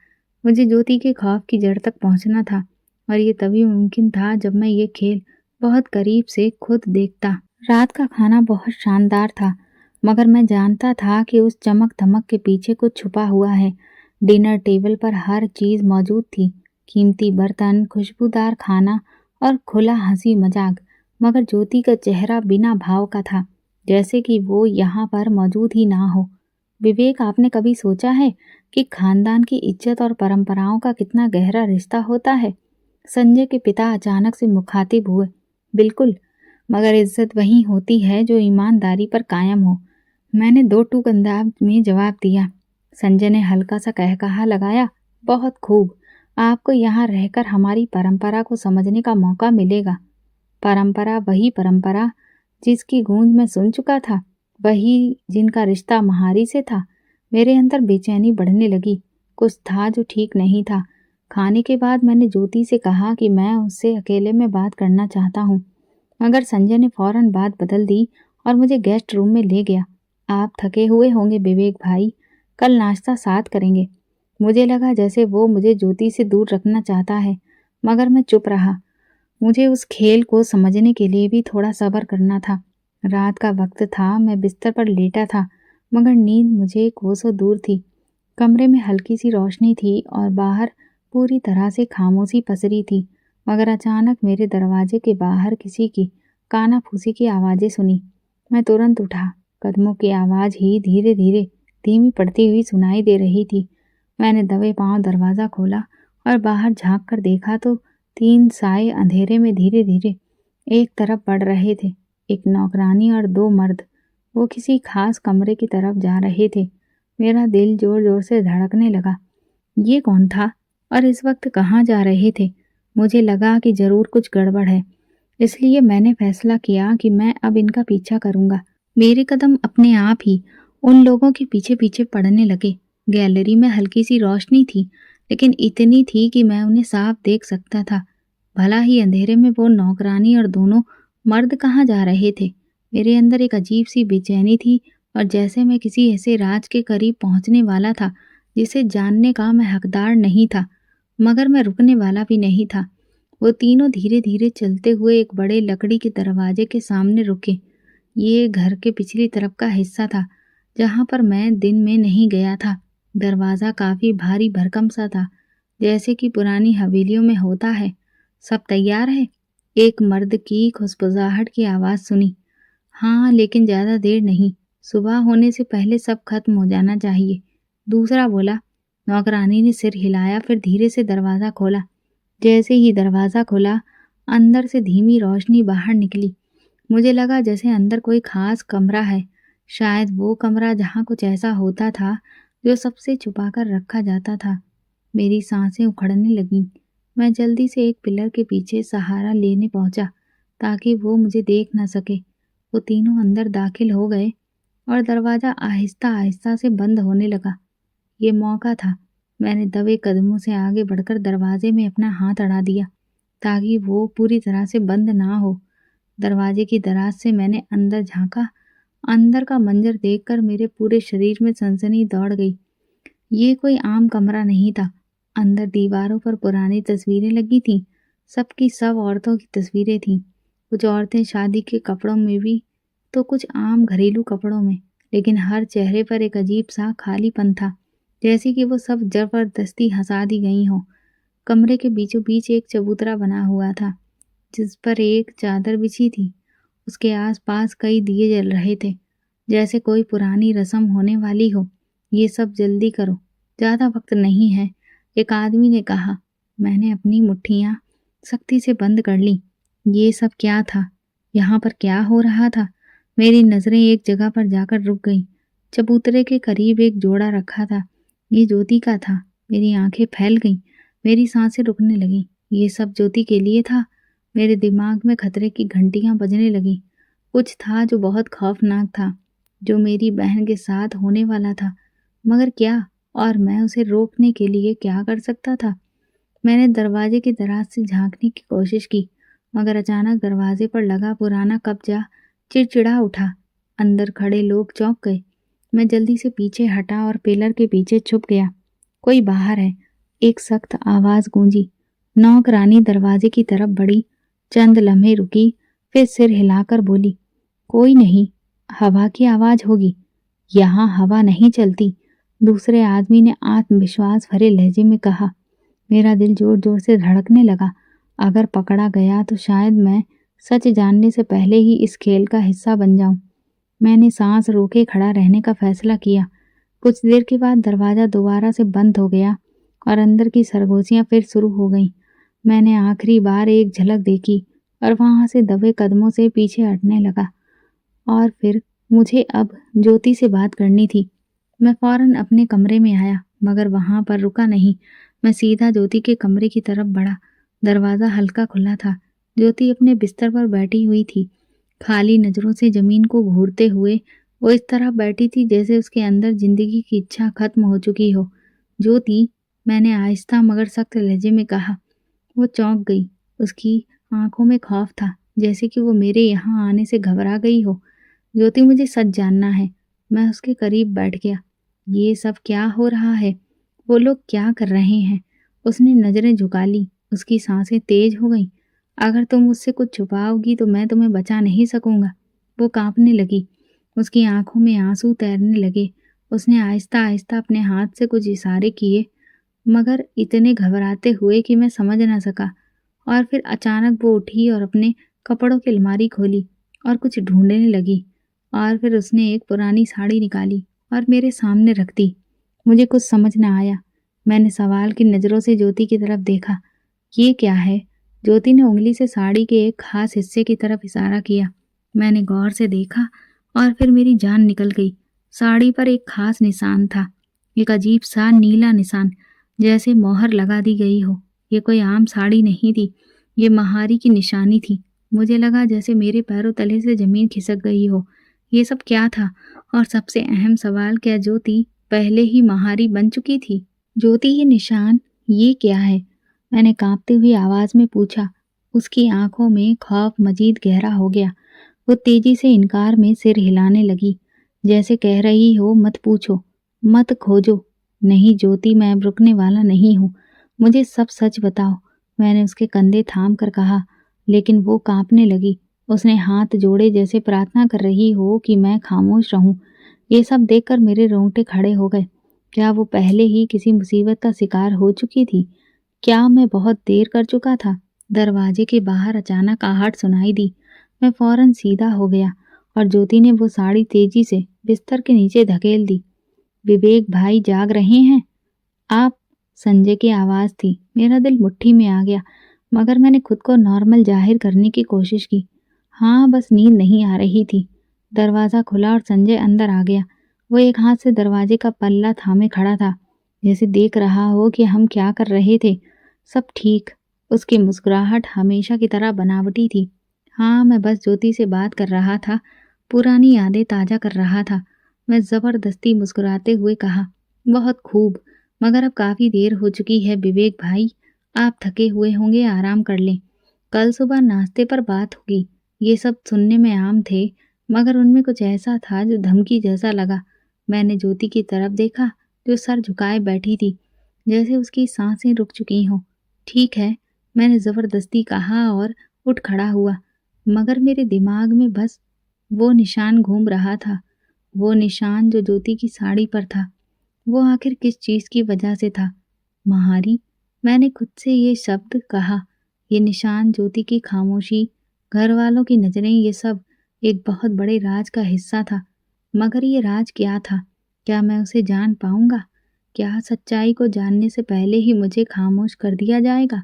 मुझे ज्योति के खौफ की जड़ तक पहुंचना था, और ये तभी मुमकिन था जब मैं ये खेल बहुत करीब से खुद देखता। रात का खाना बहुत शानदार था, मगर मैं जानता था कि उस चमक धमक के पीछे कुछ छुपा हुआ है। डिनर टेबल पर हर चीज मौजूद थी, कीमती बर्तन, खुशबूदार खाना और खुला हंसी मजाक। मगर ज्योति का चेहरा बिना भाव का था, जैसे कि वो यहाँ पर मौजूद ही ना हो। विवेक, आपने कभी सोचा है कि खानदान की इज्जत और परंपराओं का कितना गहरा रिश्ता होता है? संजय के पिता अचानक से मुखातिब हुए। बिल्कुल, मगर इज्जत वही होती है जो ईमानदारी पर कायम हो। मैंने दो टूक अंदाज में जवाब दिया। संजय ने हल्का सा कहकहा लगाया। बहुत खूब, आपको यहाँ रहकर हमारी परंपरा को समझने का मौका मिलेगा। परंपरा, वही परंपरा जिसकी गूंज मैं सुन चुका था, वही जिनका रिश्ता महारी से था। मेरे अंदर बेचैनी बढ़ने लगी। कुछ था जो ठीक नहीं था। खाने के बाद मैंने ज्योति से कहा कि मैं उससे अकेले में बात करना चाहता हूँ, मगर संजय ने फौरन बात बदल दी और मुझे गेस्ट रूम में ले गया। आप थके हुए होंगे विवेक भाई, कल नाश्ता साथ करेंगे। मुझे लगा जैसे वो मुझे ज्योति से दूर रखना चाहता है, मगर मैं चुप रहा। मुझे उस खेल को समझने के लिए भी थोड़ा सब्र करना था। रात का वक्त था, मैं बिस्तर पर लेटा था, मगर नींद मुझे कोसों दूर थी। कमरे में हल्की सी रोशनी थी और बाहर पूरी तरह से खामोशी पसरी थी, मगर अचानक मेरे दरवाजे के बाहर किसी की कानाफूसी की आवाज़ें सुनी। मैं तुरंत उठा। कदमों की आवाज़ ही धीरे धीरे धीमी पड़ती हुई सुनाई दे रही थी। मैंने दबे पांव दरवाज़ा खोला और बाहर झांक कर देखा तो 3 साए अंधेरे में धीरे धीरे एक तरफ बढ़ रहे थे। एक नौकरानी और 2 मर्द। वो किसी खास कमरे की तरफ जा रहे थे। मेरा दिल जोर जोर से धड़कने लगा। ये कौन था और इस वक्त कहाँ जा रहे थे? मुझे लगा कि जरूर कुछ गड़बड़ है, इसलिए मैंने फैसला किया कि मैं अब इनका पीछा करूंगा। मेरे कदम अपने आप ही उन लोगों के पीछे पीछे पड़ने लगे। गैलरी में हल्की सी रोशनी थी, लेकिन इतनी थी कि मैं उन्हें साफ देख सकता था। भला ही अंधेरे में वो नौकरानी और दोनों मर्द कहाँ जा रहे थे? मेरे अंदर एक अजीब सी बेचैनी थी और जैसे मैं किसी ऐसे राज के करीब पहुंचने वाला था जिसे जानने का मैं हकदार नहीं था, मगर मैं रुकने वाला भी नहीं था। वो तीनों धीरे धीरे चलते हुए एक बड़े लकड़ी के दरवाजे के सामने रुके। ये घर के पिछली तरफ का हिस्सा था, जहां पर मैं दिन में नहीं गया था। दरवाज़ा काफी भारी भरकम सा था, जैसे कि पुरानी हवेलियों में होता है। सब तैयार है? एक मर्द की खुसफुसाहट की आवाज़ सुनी। हाँ, लेकिन ज़्यादा देर नहीं, सुबह होने से पहले सब खत्म हो जाना चाहिए। दूसरा बोला। नौकरानी ने सिर हिलाया, फिर धीरे से दरवाज़ा खोला। जैसे ही दरवाज़ा खुला, अंदर से धीमी रोशनी बाहर निकली। मुझे लगा जैसे अंदर कोई खास कमरा है, शायद वो कमरा जहाँ कुछ ऐसा होता था जो सबसे छुपाकर रखा जाता था। मेरी सांसें उखड़ने लगीं। मैं जल्दी से एक पिलर के पीछे सहारा लेने पहुंचा ताकि वो मुझे देख न सके। वो तीनों अंदर दाखिल हो गए और दरवाज़ा आहिस्ता आहिस्ता से बंद होने लगा। ये मौका था। मैंने दबे कदमों से आगे बढ़कर दरवाजे में अपना हाथ अड़ा दिया ताकि वो पूरी तरह से बंद ना हो। दरवाजे की दराज से मैंने अंदर झांका। अंदर का मंजर देखकर मेरे पूरे शरीर में सनसनी दौड़ गई। ये कोई आम कमरा नहीं था। अंदर दीवारों पर पुरानी तस्वीरें लगी थीं। सबकी सब औरतों की तस्वीरें थीं। कुछ औरतें शादी के कपड़ों में भी, तो कुछ आम घरेलू कपड़ों में, लेकिन हर चेहरे पर एक अजीब सा खालीपन था, जैसे कि वो सब जबरदस्ती हंसा दी गई हों। कमरे के बीचों बीच एक चबूतरा बना हुआ था, जिस पर एक चादर बिछी थी। उसके आसपास कई दिए जल रहे थे, जैसे कोई पुरानी रस्म होने वाली हो। ये सब जल्दी करो, ज़्यादा वक्त नहीं है, एक आदमी ने कहा। मैंने अपनी मुट्ठियाँ सख्ती से बंद कर ली। ये सब क्या था? यहाँ पर क्या हो रहा था? मेरी नज़रें एक जगह पर जाकर रुक गईं। चबूतरे के करीब एक जोड़ा रखा था। ये ज्योति का था। मेरी आंखें फैल गईं, मेरी सांसें रुकने लगीं। ये सब ज्योति के लिए था। मेरे दिमाग में खतरे की घंटियां बजने लगीं। कुछ था जो बहुत खौफनाक था, जो मेरी बहन के साथ होने वाला था, मगर क्या? और मैं उसे रोकने के लिए क्या कर सकता था? मैंने दरवाजे की दराज से झांकने की कोशिश की, मगर अचानक दरवाजे पर लगा पुराना कब्जा चिड़चिड़ा उठा। अंदर खड़े लोग चौंक गए। मैं जल्दी से पीछे हटा और पिलर के पीछे छुप गया। कोई बाहर है, एक सख्त आवाज गूंजी। नौकरानी दरवाजे की तरफ बढ़ी, चंद लम्हे रुकी, फिर सिर हिलाकर बोली, कोई नहीं, हवा की आवाज होगी। यहाँ हवा नहीं चलती, दूसरे आदमी ने आत्मविश्वास भरे लहजे में कहा। मेरा दिल जोर जोर से धड़कने लगा। अगर पकड़ा गया तो शायद मैं सच जानने से पहले ही इस खेल का हिस्सा बन जाऊं। मैंने सांस रोके खड़ा रहने का फैसला किया। कुछ देर के बाद दरवाज़ा दोबारा से बंद हो गया और अंदर की सरगोशियाँ फिर शुरू हो गईं। मैंने आखिरी बार एक झलक देखी और वहाँ से दबे कदमों से पीछे हटने लगा। और फिर मुझे अब ज्योति से बात करनी थी। मैं फ़ौरन अपने कमरे में आया, मगर वहाँ पर रुका नहीं। मैं सीधा ज्योति के कमरे की तरफ बढ़ा। दरवाज़ा हल्का खुला था। ज्योति अपने बिस्तर पर बैठी हुई थी, खाली नज़रों से ज़मीन को घूरते हुए। वो इस तरह बैठी थी जैसे उसके अंदर ज़िंदगी की इच्छा खत्म हो चुकी हो। ज्योति, मैंने आहिस्ता मगर सख्त लहजे में कहा। वो चौंक गई। उसकी आंखों में खौफ था, जैसे कि वो मेरे यहाँ आने से घबरा गई हो। ज्योति, मुझे सच जानना है। मैं उसके करीब बैठ गया। ये सब क्या हो रहा है? वो लोग क्या कर रहे हैं? उसने नज़रें झुका ली। उसकी सांसें तेज हो गईं। अगर तुम मुझसे कुछ छुपाओगी तो मैं तुम्हें बचा नहीं सकूंगा। वो कांपने लगी। उसकी आंखों में आंसू तैरने लगे। उसने आहिस्ता आहिस्ता अपने हाथ से कुछ इशारे किए, मगर इतने घबराते हुए कि मैं समझ ना सका। और फिर अचानक वो उठी और अपने कपड़ों की अलमारी खोली और कुछ ढूंढने लगी। और फिर उसने एक पुरानी साड़ी निकाली और मेरे सामने रख दी। मुझे कुछ समझ न आया। मैंने सवाल की नज़रों से ज्योति की तरफ देखा। ये क्या है? ज्योति ने उंगली से साड़ी के एक खास हिस्से की तरफ इशारा किया। मैंने गौर से देखा और फिर मेरी जान निकल गई। साड़ी पर एक खास निशान था, एक अजीब सा नीला निशान, जैसे मोहर लगा दी गई हो। ये कोई आम साड़ी नहीं थी, ये महारी की निशानी थी। मुझे लगा जैसे मेरे पैरों तले से जमीन खिसक गई हो। ये सब क्या था? और सबसे अहम सवाल, क्या ज्योति पहले ही महारी बन चुकी थी? ज्योति, ये निशान, ये क्या है? मैंने कांपती हुई आवाज में पूछा। उसकी आंखों में खौफ मजीद गहरा हो गया। वो तेजी से इनकार में सिर हिलाने लगी, जैसे कह रही हो, मत पूछो, मत खोजो। नहीं ज्योति, मैं अब रुकने वाला नहीं हूँ। मुझे सब सच बताओ। मैंने उसके कंधे थाम कर कहा, लेकिन वो कांपने लगी। उसने हाथ जोड़े जैसे प्रार्थना कर रही हो कि मैं खामोश रहूं। ये सब देखकर मेरे रोंगटे खड़े हो गए। क्या वो पहले ही किसी मुसीबत का शिकार हो चुकी थी? क्या मैं बहुत देर कर चुका था? दरवाजे के बाहर अचानक आहट सुनाई दी। मैं फौरन सीधा हो गया और ज्योति ने वो साड़ी तेजी से बिस्तर के नीचे धकेल दी। विवेक भाई जाग रहे हैं आप? संजय की आवाज़ थी। मेरा दिल मुट्ठी में आ गया, मगर मैंने खुद को नॉर्मल जाहिर करने की कोशिश की। हाँ, बस नींद नहीं आ रही थी। दरवाज़ा खुला और संजय अंदर आ गया। वो एक हाथ से दरवाजे का पल्ला थामे खड़ा था, जैसे देख रहा हो कि हम क्या कर रहे थे। सब ठीक। उसकी मुस्कुराहट हमेशा की तरह बनावटी थी। हाँ, मैं बस ज्योति से बात कर रहा था, पुरानी यादें ताज़ा कर रहा था। मैं ज़बरदस्ती मुस्कुराते हुए कहा, बहुत खूब, मगर अब काफ़ी देर हो चुकी है विवेक भाई। आप थके हुए होंगे, आराम कर लें। कल सुबह नाश्ते पर बात होगी। ये सब सुनने में आम थे, मगर उनमें कुछ ऐसा था जो धमकी जैसा लगा। मैंने ज्योति की तरफ देखा, जो सर झुकाए बैठी थी, जैसे उसकी सांसें रुक चुकी हों। ठीक है, मैंने ज़बरदस्ती कहा और उठ खड़ा हुआ, मगर मेरे दिमाग में बस वो निशान घूम रहा था। वो निशान जो ज्योति की साड़ी पर था। वो आखिर किस चीज़ की वजह से था? महारी, मैंने खुद से ये शब्द कहा। ये निशान, ज्योति की खामोशी, घर वालों की नज़रें, ये सब एक बहुत बड़े राज का हिस्सा था। मगर ये राज क्या था? क्या मैं उसे जान पाऊंगा? क्या सच्चाई को जानने से पहले ही मुझे खामोश कर दिया जाएगा?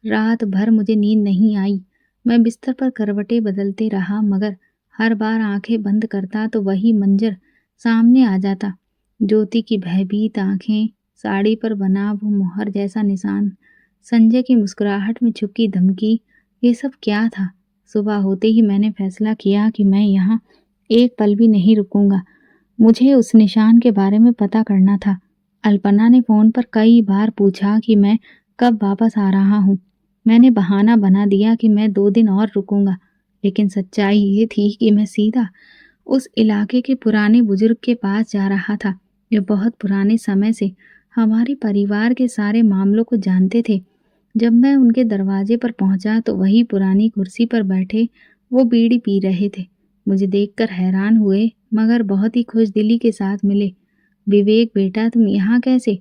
रात भर मुझे नींद नहीं आई। मैं बिस्तर पर करवटें बदलते रहा, मगर हर बार आंखें बंद करता तो वही मंजर सामने आ जाता। ज्योति की भयभीत आंखें, साड़ी पर बना वो मोहर जैसा निशान, संजय की मुस्कुराहट में छुपी धमकी, ये सब क्या था? सुबह होते ही मैंने फैसला किया कि मैं यहाँ एक पल भी नहीं रुकूंगा। मुझे उस निशान के बारे में पता करना था। अल्पना ने फ़ोन पर कई बार पूछा कि मैं कब वापस आ रहा हूँ। मैंने बहाना बना दिया कि मैं 2 दिन और रुकूंगा, लेकिन सच्चाई ये थी कि मैं सीधा उस इलाके के पुराने बुजुर्ग के पास जा रहा था, जो बहुत पुराने समय से हमारे परिवार के सारे मामलों को जानते थे। जब मैं उनके दरवाजे पर पहुंचा तो वही पुरानी कुर्सी पर बैठे वो बीड़ी पी रहे थे। मुझे देखकर हैरान हुए, मगर बहुत ही खुशदिली के साथ मिले। विवेक बेटा, तुम यहाँ कैसे?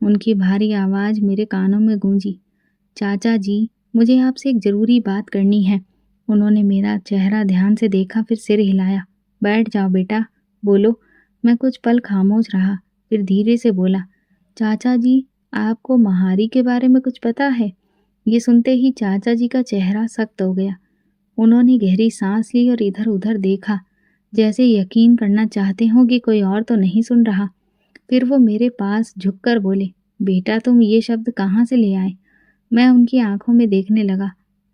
उनकी भारी आवाज़ मेरे कानों में गूंजी। चाचा जी, मुझे आपसे एक ज़रूरी बात करनी है। उन्होंने मेरा चेहरा ध्यान से देखा, फिर सिर हिलाया। बैठ जाओ बेटा, बोलो। मैं कुछ पल खामोश रहा, फिर धीरे से बोला, चाचा जी, आपको महारी के बारे में कुछ पता है? ये सुनते ही चाचा जी का चेहरा सख्त हो गया। उन्होंने गहरी सांस ली और इधर उधर देखा, जैसे यकीन करना चाहते हो कि कोई और तो नहीं सुन रहा। फिर वो मेरे पास झुककर बोले, बेटा तुम ये शब्द कहाँ से ले आए? मैं उनकी आंखों में देखने लगा।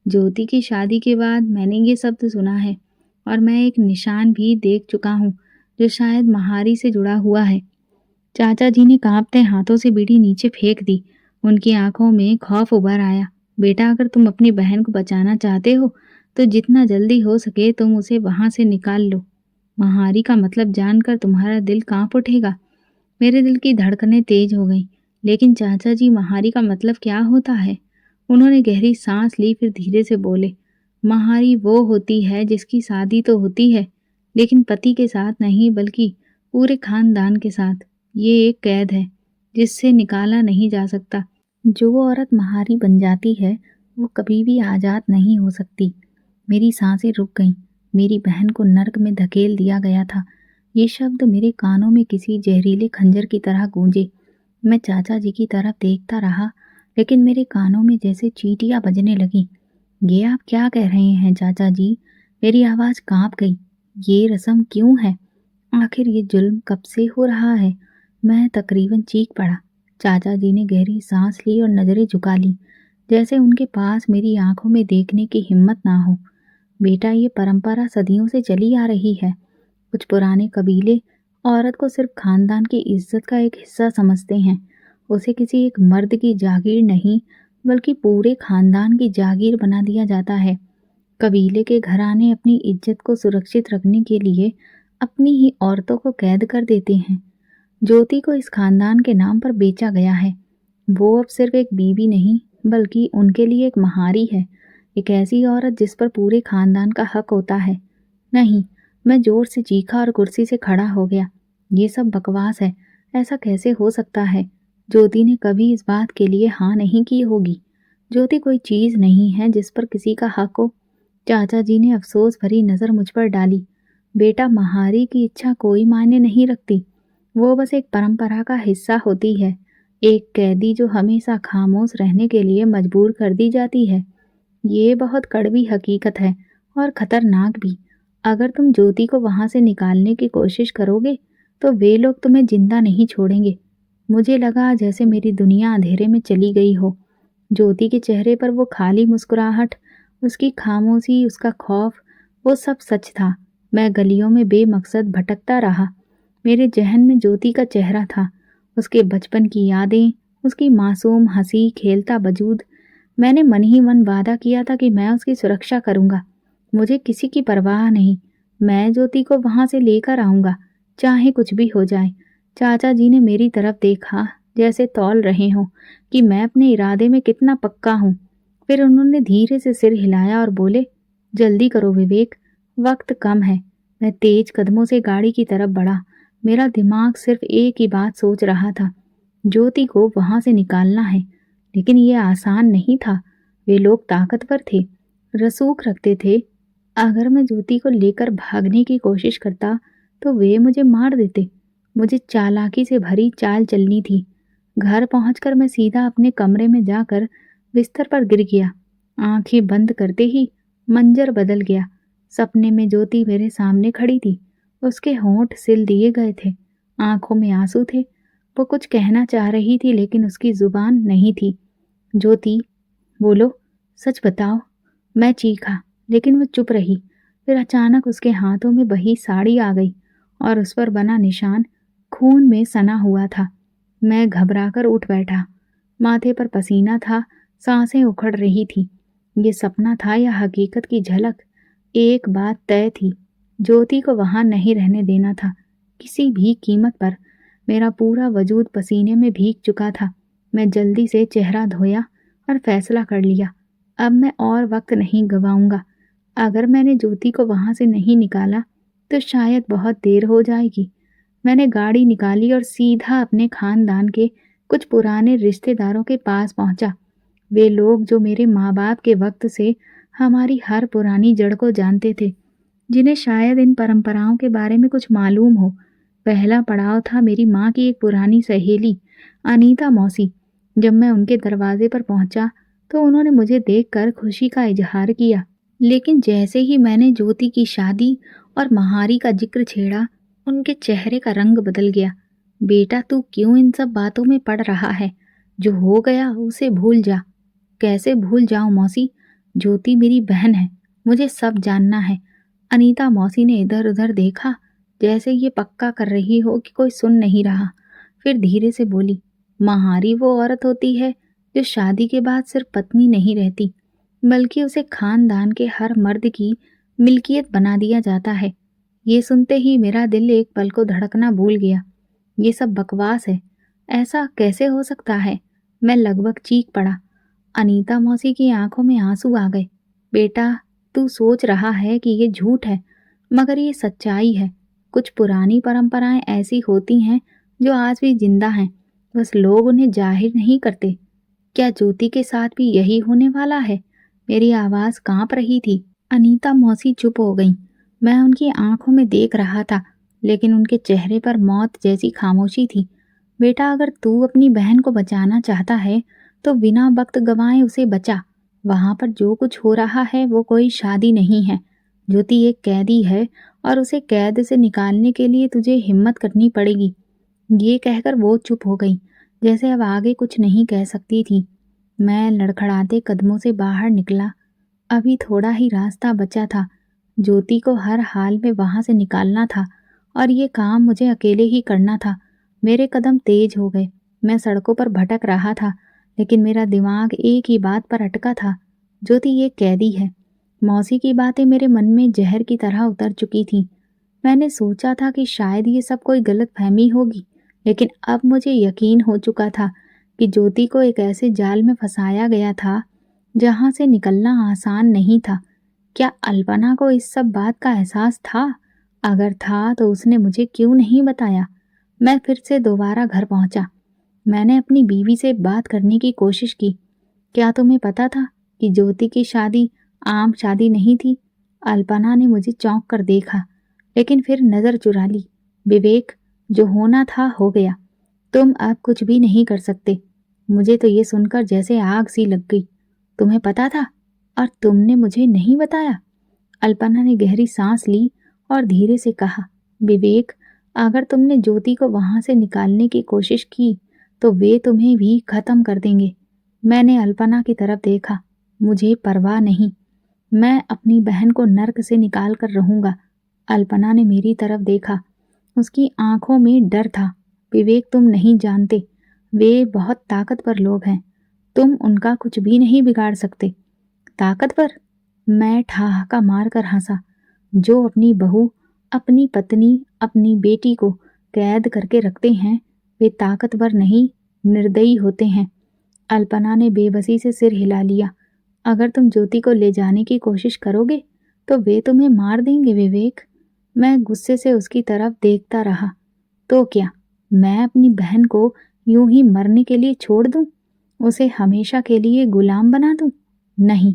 ज्योति की शादी के बाद मैंने ये शब्द सुना है और मैं एक निशान भी देख चुका हूँ जो शायद महारी से जुड़ा हुआ है। चाचा जी ने कांपते हाथों से बीड़ी नीचे फेंक दी। उनकी आंखों में खौफ उभर आया। बेटा अगर तुम अपनी बहन को बचाना चाहते हो तो जितना जल्दी हो सके तुम उसे वहां से निकाल लो। महारी का मतलब जानकर तुम्हारा दिल कांप उठेगा। मेरे दिल की धड़कनें तेज हो गईं। लेकिन चाचा जी, महारी का मतलब क्या होता है? उन्होंने गहरी सांस ली, फिर धीरे से बोले, महारी वो होती है जिसकी शादी तो होती है, लेकिन पति के साथ नहीं, बल्कि पूरे खानदान के साथ। ये एक कैद है जिससे निकाला नहीं जा सकता। जो औरत महारी बन जाती है वो कभी भी आजाद नहीं हो सकती। मेरी सांसें रुक गईं। मेरी बहन को नर्क में धकेल दिया गया था। ये शब्द मेरे कानों में किसी जहरीले खंजर की तरह गूंजे। मैं चाचा जी की तरफ देखता रहा, लेकिन मेरे कानों में जैसे चींटियां बजने लगीं। ये आप क्या कह रहे हैं चाचा जी? मेरी आवाज़ कांप गई। ये रस्म क्यों है? आखिर ये जुल्म कब से हो रहा है? मैं तकरीबन चीख पड़ा। चाचा जी ने गहरी सांस ली और नज़रें झुका ली, जैसे उनके पास मेरी आंखों में देखने की हिम्मत ना हो। बेटा, ये परंपरा सदियों से चली आ रही है। कुछ पुराने कबीले औरत को सिर्फ खानदान की इज्जत का एक हिस्सा समझते हैं। उसे किसी एक मर्द की जागीर नहीं, बल्कि पूरे खानदान की जागीर बना दिया जाता है। कबीले के घराने अपनी इज्जत को सुरक्षित रखने के लिए अपनी ही औरतों को कैद कर देते हैं। ज्योति को इस खानदान के नाम पर बेचा गया है। वो अब सिर्फ एक बीवी नहीं, बल्कि उनके लिए एक महारी है, एक ऐसी औरत जिस पर पूरे खानदान का हक होता है। नहीं, मैं जोर से चीखा और कुर्सी से खड़ा हो गया। ये सब बकवास है। ऐसा कैसे हो सकता है? ज्योति ने कभी इस बात के लिए हाँ नहीं की होगी। ज्योति कोई चीज नहीं है जिस पर किसी का हक हो। चाचा जी ने अफसोस भरी नजर मुझ पर डाली। बेटा, महारी की इच्छा कोई मायने नहीं रखती। वो बस एक परंपरा का हिस्सा होती है, एक कैदी जो हमेशा खामोश रहने के लिए मजबूर कर दी जाती है। ये बहुत कड़वी हकीकत है और खतरनाक भी। अगर तुम ज्योति को वहां से निकालने की कोशिश करोगे तो वे लोग तुम्हें जिंदा नहीं छोड़ेंगे। मुझे लगा जैसे मेरी दुनिया अंधेरे में चली गई हो। ज्योति के चेहरे पर वो खाली मुस्कुराहट, उसकी खामोशी, उसका खौफ, वो सब सच था। मैं गलियों में बेमकसद भटकता रहा। मेरे जहन में ज्योति का चेहरा था, उसके बचपन की यादें, उसकी मासूम हंसी खेलता वजूद। मैंने मन ही मन वादा किया था कि मैं उसकी सुरक्षा करूंगा। मुझे किसी की परवाह नहीं। मैं ज्योति को वहां से लेकर आऊंगा, चाहे कुछ भी हो जाए। चाचा जी ने मेरी तरफ देखा, जैसे तौल रहे हों कि मैं अपने इरादे में कितना पक्का हूं। फिर उन्होंने धीरे से सिर हिलाया और बोले, जल्दी करो विवेक, वक्त कम है। मैं तेज कदमों से गाड़ी की तरफ बढ़ा। मेरा दिमाग सिर्फ एक ही बात सोच रहा था, ज्योति को वहां से निकालना है। लेकिन यह आसान नहीं था। वे लोग ताकतवर थे, रसूख रखते थे। अगर मैं ज्योति को लेकर भागने की कोशिश करता तो वे मुझे मार देते। मुझे चालाकी से भरी चाल चलनी थी। घर पहुंचकर मैं सीधा अपने कमरे में जाकर बिस्तर पर गिर गया। आंखें बंद करते ही मंजर बदल गया। सपने में ज्योति मेरे सामने खड़ी थी। उसके होंठ सिल दिए गए थे, आंखों में आंसू थे। वो कुछ कहना चाह रही थी, लेकिन उसकी जुबान नहीं थी। ज्योति, बोलो, सच बताओ। मैं चीखा, लेकिन वो चुप रही। फिर अचानक उसके हाथों में वही साड़ी आ गई और उस पर बना निशान खून में सना हुआ था। मैं घबराकर उठ बैठा। माथे पर पसीना था, सांसें उखड़ रही थी। ये सपना था या हकीकत की झलक? एक बात तय थी, ज्योति को वहां नहीं रहने देना था, किसी भी कीमत पर। मेरा पूरा वजूद पसीने में भीग चुका था। मैं जल्दी से चेहरा धोया और फैसला कर लिया, अब मैं और वक्त नहीं गवाऊंगा। अगर मैंने ज्योति को वहां से नहीं निकाला तो शायद बहुत देर हो जाएगी। मैंने गाड़ी निकाली और सीधा अपने खानदान के कुछ पुराने रिश्तेदारों के पास पहुंचा। वे लोग जो मेरे माँ बाप के वक्त से हमारी हर पुरानी जड़ को जानते थे। जिन्हें शायद इन परंपराओं के बारे में कुछ मालूम हो। पहला पड़ाव था मेरी माँ की एक पुरानी सहेली, अनीता मौसी। जब मैं उनके दरवाजे पर पहुंचा तो उन्होंने मुझे देखकर खुशी का इजहार किया, लेकिन जैसे ही मैंने ज्योति की शादी और महारी का जिक्र छेड़ा, उनके चेहरे का रंग बदल गया। बेटा, तू क्यों इन सब बातों में पड़ रहा है? जो हो गया उसे भूल जा। कैसे भूल जाऊं मौसी? ज्योति मेरी बहन है, मुझे सब जानना है। अनीता मौसी ने इधर उधर देखा, जैसे ये पक्का कर रही हो कि कोई सुन नहीं रहा। फिर धीरे से बोली, महारी वो औरत होती है जो शादी के बाद सिर्फ पत्नी नहीं रहती, बल्कि उसे खानदान के हर मर्द की मिल्कियत बना दिया जाता है। ये सुनते ही मेरा दिल एक पल को धड़कना भूल गया। ये सब बकवास है, ऐसा कैसे हो सकता है? मैं लगभग चीख पड़ा। अनीता मौसी की आंखों में आंसू आ गए। बेटा, तू सोच रहा है कि ये झूठ है, मगर ये सच्चाई है। कुछ पुरानी परंपराएं ऐसी होती हैं जो आज भी जिंदा हैं, बस लोग उन्हें जाहिर नहीं करते। क्या ज्योति के साथ भी यही होने वाला है? मेरी आवाज कांप रही थी। अनीता मौसी चुप हो गईं। मैं उनकी आंखों में देख रहा था, लेकिन उनके चेहरे पर मौत जैसी खामोशी थी। बेटा, अगर तू अपनी बहन को बचाना चाहता है तो बिना वक्त गंवाए उसे बचा। वहां पर जो कुछ हो रहा है वो कोई शादी नहीं है। ज्योति एक कैदी है और उसे कैद से निकालने के लिए तुझे हिम्मत करनी पड़ेगी। ये कहकर वो चुप हो गई, जैसे अब आगे कुछ नहीं कह सकती थी। मैं लड़खड़ाते कदमों से बाहर निकला। अभी थोड़ा ही रास्ता बचा था। ज्योति को हर हाल में वहां से निकालना था और ये काम मुझे अकेले ही करना था। मेरे कदम तेज हो गए। मैं सड़कों पर भटक रहा था, लेकिन मेरा दिमाग एक ही बात पर अटका था। ज्योति ये कैदी है। मौसी की बातें मेरे मन में जहर की तरह उतर चुकी थीं। मैंने सोचा था कि शायद ये सब कोई गलतफहमी होगी, लेकिन अब मुझे यकीन हो चुका था कि ज्योति को एक ऐसे जाल में फंसाया गया था जहां से निकलना आसान नहीं था। क्या अल्पना को इस सब बात का एहसास था? अगर था तो उसने मुझे क्यों नहीं बताया? मैं फिर से दोबारा घर पहुंचा। मैंने अपनी बीवी से बात करने की कोशिश की। क्या तुम्हें पता था कि ज्योति की शादी आम शादी नहीं थी? अल्पना ने मुझे चौंक कर देखा, लेकिन फिर नजर चुरा ली। विवेक, जो होना था हो गया। तुम अब कुछ भी नहीं कर सकते। मुझे तो ये सुनकर जैसे आग सी लग गई। तुम्हें पता था और तुमने मुझे नहीं बताया? अल्पना ने गहरी सांस ली और धीरे से कहा, विवेक, अगर तुमने ज्योति को वहां से निकालने की कोशिश की तो वे तुम्हें भी खत्म कर देंगे। मैंने अल्पना की तरफ देखा। मुझे परवाह नहीं, मैं अपनी बहन को नर्क से निकाल कर रहूंगा। अल्पना ने मेरी तरफ देखा। उसकी आंखों में डर था। विवेक, तुम नहीं जानते, वे बहुत ताकतवर लोग हैं। तुम उनका कुछ भी नहीं बिगाड़ सकते। ताकतवर? मैं ठहाका मारकर हंसा। जो अपनी बहू, अपनी पत्नी, अपनी बेटी को कैद करके रखते हैं, वे ताकतवर नहीं, निर्दयी होते हैं। अल्पना ने बेबसी से सिर हिला लिया। अगर तुम ज्योति को ले जाने की कोशिश करोगे तो वे तुम्हें मार देंगे विवेक। मैं गुस्से से उसकी तरफ देखता रहा। तो क्या मैं अपनी बहन को यूं ही मरने के लिए छोड़ दूं? उसे हमेशा के लिए गुलाम बना दूं? नहीं,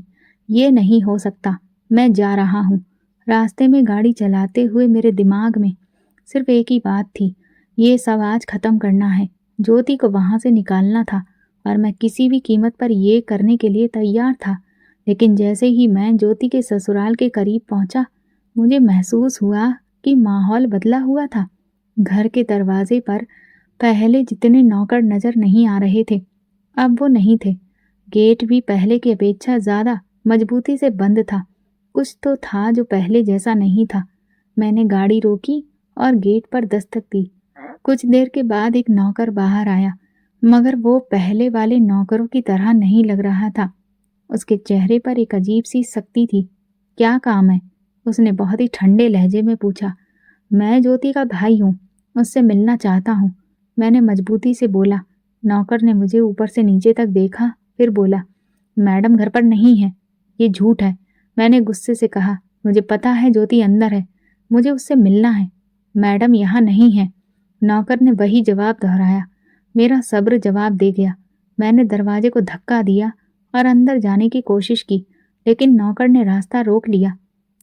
ये नहीं हो सकता। मैं जा रहा हूं। रास्ते में गाड़ी चलाते हुए मेरे दिमाग में सिर्फ एक ही बात थी, ये सब आज खत्म करना है। ज्योति को वहां से निकालना था और मैं किसी भी कीमत पर ये करने के लिए तैयार था। लेकिन जैसे ही मैं ज्योति के ससुराल के करीब पहुंचा, मुझे महसूस हुआ कि माहौल बदला हुआ था। घर के दरवाजे पर पहले जितने नौकर नजर नहीं आ रहे थे, अब वो नहीं थे। गेट भी पहले की अपेक्षा ज्यादा मजबूती से बंद था। कुछ तो था जो पहले जैसा नहीं था। मैंने गाड़ी रोकी और गेट पर दस्तक दी। कुछ देर के बाद एक नौकर बाहर आया, मगर वो पहले वाले नौकरों की तरह नहीं लग रहा था। उसके चेहरे पर एक अजीब सी सख्ती थी। क्या काम है? उसने बहुत ही ठंडे लहजे में पूछा। मैं ज्योति का भाई हूँ, उससे मिलना चाहता हूँ, मैंने मजबूती से बोला। नौकर ने मुझे ऊपर से नीचे तक देखा, फिर बोला, मैडम घर पर नहीं है। ये झूठ है, मैंने गुस्से से कहा। मुझे पता है ज्योति अंदर है, मुझे उससे मिलना है। मैडम यहाँ नहीं है। नौकर ने वही जवाब दोहराया। मेरा सब्र जवाब दे गया। मैंने दरवाजे को धक्का दिया और अंदर जाने की कोशिश की, लेकिन नौकर ने रास्ता रोक लिया।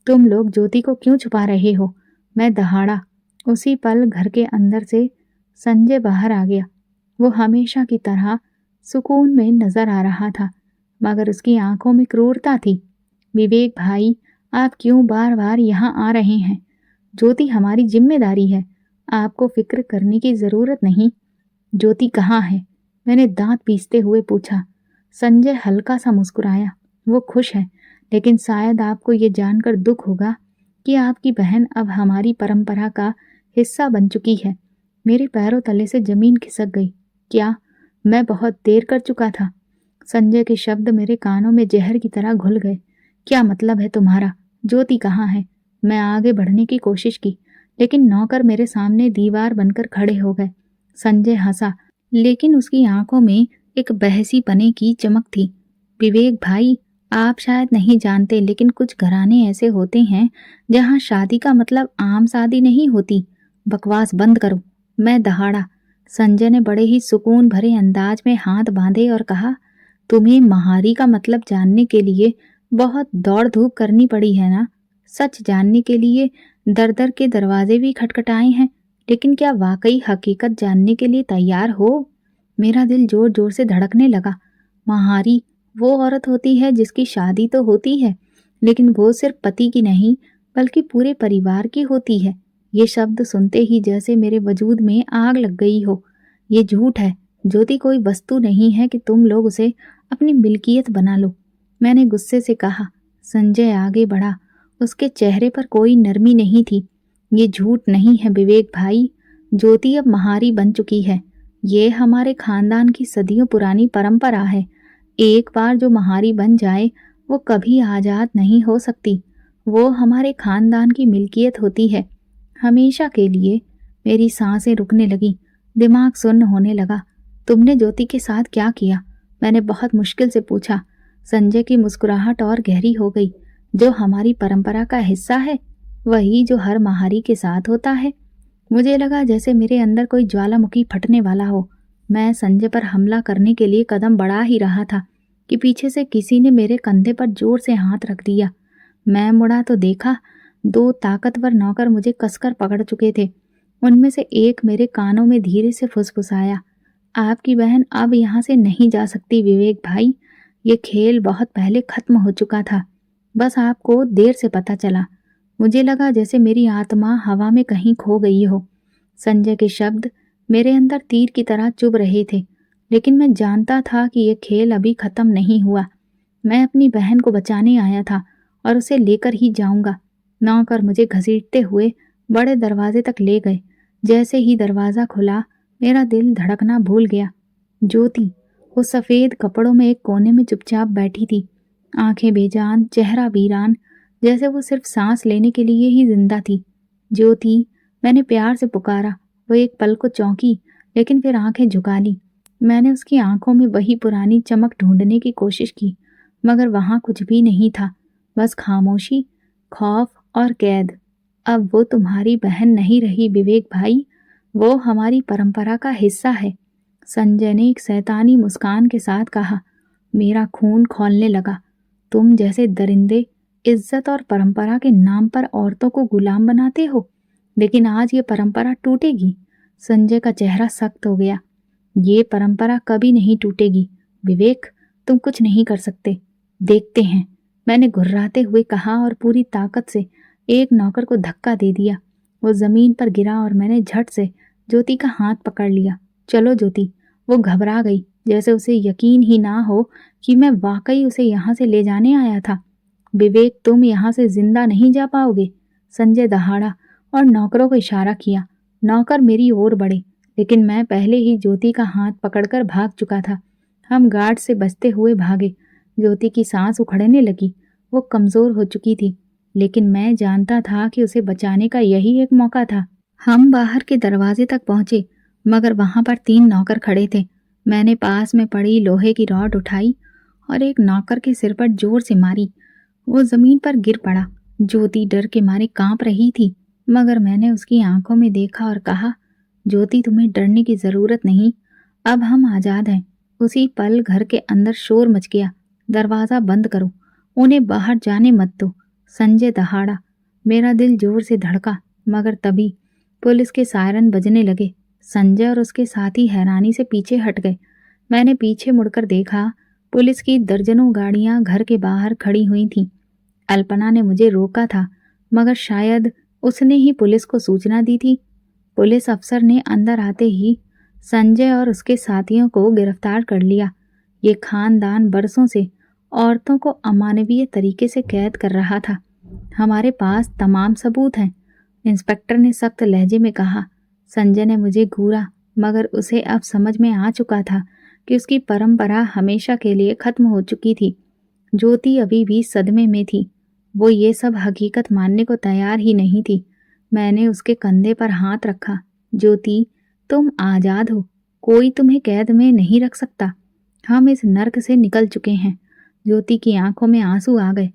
तुम लोग ज्योति को क्यों छुपा रहे हो? मैं दहाड़ा। उसी पल घर के अंदर से संजय बाहर आ गया। वो हमेशा की तरह सुकून में नजर आ रहा था, मगर उसकी आंखों में क्रूरता थी। विवेक भाई, आप क्यों बार बार यहाँ आ रहे हैं? ज्योति हमारी जिम्मेदारी है, आपको फिक्र करने की जरूरत नहीं। ज्योति कहाँ है? मैंने दांत पीसते हुए पूछा। संजय हल्का सा मुस्कुराया। वो खुश है, लेकिन शायद आपको ये जानकर दुख होगा कि आपकी बहन अब हमारी परंपरा का हिस्सा बन चुकी है। मेरे पैरों तले से जमीन खिसक गई। क्या मैं बहुत देर कर चुका था? संजय के शब्द मेरे कानों में जहर की तरह घुल गए। क्या मतलब है तुम्हारा? ज्योति कहाँ है? मैं आगे बढ़ने की कोशिश की, लेकिन नौकर मेरे सामने दीवार बनकर खड़े हो गए। संजय हंसा, लेकिन उसकी आंखों में एक बहसी पने की चमक थी। विवेक भाई, आप शायद नहीं जानते, लेकिन कुछ घराने ऐसे होते हैं जहां शादी का मतलब आम शादी नहीं होती। बकवास बंद करो। मैं दहाड़ा। संजय ने बड़े ही सुकून भरे अंदाज में हाथ बांधे और कहा, तुम्हें महारी का मतलब जानने के लिए बहुत दौड़ धूप करनी पड़ी है ना? सच जानने के लिए दर दर के दरवाजे भी खटखटाए हैं, लेकिन क्या वाकई हकीकत जानने के लिए तैयार हो? मेरा दिल जोर जोर से धड़कने लगा। महारी वो औरत होती है जिसकी शादी तो होती है, लेकिन वो सिर्फ पति की नहीं बल्कि पूरे परिवार की होती है। ये शब्द सुनते ही जैसे मेरे वजूद में आग लग गई हो। ये झूठ है। ज्योति कोई वस्तु नहीं है कि तुम लोग उसे अपनी मिल्कियत बना लो। मैंने गुस्से से कहा। संजय आगे बढ़ा। उसके चेहरे पर कोई नरमी नहीं थी। ये झूठ नहीं है विवेक भाई। ज्योति अब महारी बन चुकी है। ये हमारे खानदान की सदियों पुरानी परंपरा है। एक बार जो महारी बन जाए वो कभी आजाद नहीं हो सकती। वो हमारे खानदान की मिल्कियत होती है, हमेशा के लिए। मेरी सांसें रुकने लगी, दिमाग सुन्न होने लगा। तुमने ज्योति के साथ क्या किया? मैंने बहुत मुश्किल से पूछा। संजय की मुस्कुराहट और गहरी हो गई। जो हमारी परंपरा का हिस्सा है, वही जो हर महारी के साथ होता है। मुझे लगा जैसे मेरे अंदर कोई ज्वालामुखी फटने वाला हो। मैं संजय पर हमला करने के लिए कदम बढ़ा ही रहा था कि पीछे से किसी ने मेरे कंधे पर जोर से हाथ रख दिया। मैं मुड़ा तो देखा, 2 ताकतवर नौकर मुझे कसकर पकड़ चुके थे। उनमें से एक मेरे कानों में धीरे से फुसफुसाया, आपकी बहन अब यहाँ से नहीं जा सकती विवेक भाई। ये खेल बहुत पहले खत्म हो चुका था, बस आपको देर से पता चला। मुझे लगा जैसे मेरी आत्मा हवा में कहीं खो गई हो। संजय के शब्द मेरे अंदर तीर की तरह चुभ रहे थे, लेकिन मैं जानता था कि यह खेल अभी खत्म नहीं हुआ। मैं अपनी बहन को बचाने आया था और उसे लेकर ही जाऊंगा। नौकर मुझे घसीटते हुए बड़े दरवाजे तक ले गए। जैसे ही दरवाजा खुला, मेरा दिल धड़कना भूल गया। ज्योति वो सफेद कपड़ों में एक कोने में चुपचाप बैठी थी, आंखें बेजान, चेहरा वीरान, जैसे वो सिर्फ सांस लेने के लिए ही जिंदा थी। ज्योति, मैंने प्यार से पुकारा। वो एक पल को चौंकी, लेकिन फिर आंखें झुका ली। मैंने उसकी आंखों में वही पुरानी चमक ढूंढने की कोशिश की, मगर वहां कुछ भी नहीं था, बस खामोशी, खौफ और कैद। अब वो तुम्हारी बहन नहीं रही विवेक भाई, वो हमारी परंपरा का हिस्सा है। संजय ने एक शैतानी मुस्कान के साथ कहा। मेरा खून खौलने लगा। तुम जैसे दरिंदे इज्जत और परंपरा के नाम पर औरतों को गुलाम बनाते हो, लेकिन आज ये परंपरा टूटेगी। संजय का चेहरा सख्त हो गया। ये परंपरा कभी नहीं टूटेगी विवेक, तुम कुछ नहीं कर सकते। देखते हैं, मैंने घुर्राते हुए कहा और पूरी ताकत से एक नौकर को धक्का दे दिया। वो जमीन पर गिरा और मैंने झट से ज्योति का हाथ पकड़ लिया। चलो ज्योति। वो घबरा गई, जैसे उसे यकीन ही ना हो कि मैं वाकई उसे यहाँ से ले जाने आया था। विवेक, तुम यहाँ से जिंदा नहीं जा पाओगे। संजय दहाड़ा और नौकरों को इशारा किया। नौकर मेरी ओर बढ़े, लेकिन मैं पहले ही ज्योति का हाथ पकड़कर भाग चुका था। हम गार्ड से बचते हुए भागे। ज्योति की सांस उखड़ने लगी। वो कमजोर हो चुकी थी, लेकिन मैं जानता था कि उसे बचाने का यही एक मौका था। हम बाहर के दरवाजे तक पहुंचे, मगर वहां पर 3 नौकर खड़े थे। मैंने पास में पड़ी लोहे की रॉड उठाई और एक नौकर के सिर पर जोर से मारी। वो जमीन पर गिर पड़ा। ज्योति डर के मारे कांप रही थी, मगर मैंने उसकी आंखों में देखा और कहा, ज्योति, तुम्हें डरने की जरूरत नहीं, अब हम आजाद हैं। उसी पल घर के अंदर शोर मच गया। दरवाजा बंद करो, उन्हें बाहर जाने मत दो। संजय दहाड़ा। मेरा दिल जोर से धड़का, मगर तभी पुलिस के सायरन बजने लगे। संजय और उसके साथी हैरानी से पीछे हट गए। मैंने पीछे मुड़कर देखा, पुलिस की दर्जनों गाड़ियां घर के बाहर खड़ी हुई थीं। अल्पना ने मुझे रोका था, मगर शायद उसने ही पुलिस को सूचना दी थी। पुलिस अफसर ने अंदर आते ही संजय और उसके साथियों को गिरफ्तार कर लिया। ये खानदान बरसों से औरतों को अमानवीय तरीके से कैद कर रहा था। हमारे पास तमाम सबूत हैं, इंस्पेक्टर ने सख्त लहजे में कहा। संजय ने मुझे घूरा, मगर उसे अब समझ में आ चुका था कि उसकी परंपरा हमेशा के लिए खत्म हो चुकी थी। ज्योति अभी भी सदमे में थी। वो ये सब हकीकत मानने को तैयार ही नहीं थी। मैंने उसके कंधे पर हाथ रखा। ज्योति, तुम आजाद हो, कोई तुम्हें कैद में नहीं रख सकता। हम इस नर्क से निकल चुके हैं। ज्योति की आंखों में आंसू आ गए।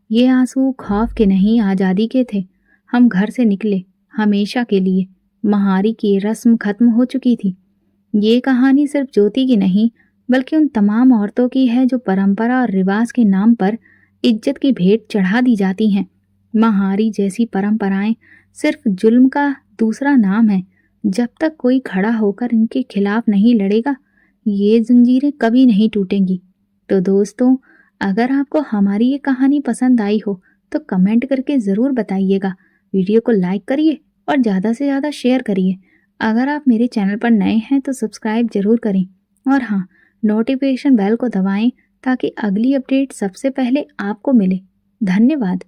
ये आंसू खौफ के नहीं, आजादी के थे। हम घर से निकले, हमेशा के लिए। महारी की रस्म खत्म हो चुकी थी। ये कहानी सिर्फ ज्योति की नहीं, बल्कि उन तमाम औरतों की है जो परंपरा और रिवाज के नाम पर इज्जत की भेंट चढ़ा दी जाती हैं। महारी जैसी परंपराएं सिर्फ जुल्म का दूसरा नाम है। जब तक कोई खड़ा होकर इनके खिलाफ नहीं लड़ेगा, ये जंजीरें कभी नहीं टूटेंगी। तो दोस्तों, अगर आपको हमारी ये कहानी पसंद आई हो तो कमेंट करके ज़रूर बताइएगा। वीडियो को लाइक करिए और ज़्यादा से ज़्यादा शेयर करिए। अगर आप मेरे चैनल पर नए हैं तो सब्सक्राइब जरूर करें, और हाँ, नोटिफिकेशन बेल को दबाएं ताकि अगली अपडेट सबसे पहले आपको मिले। धन्यवाद।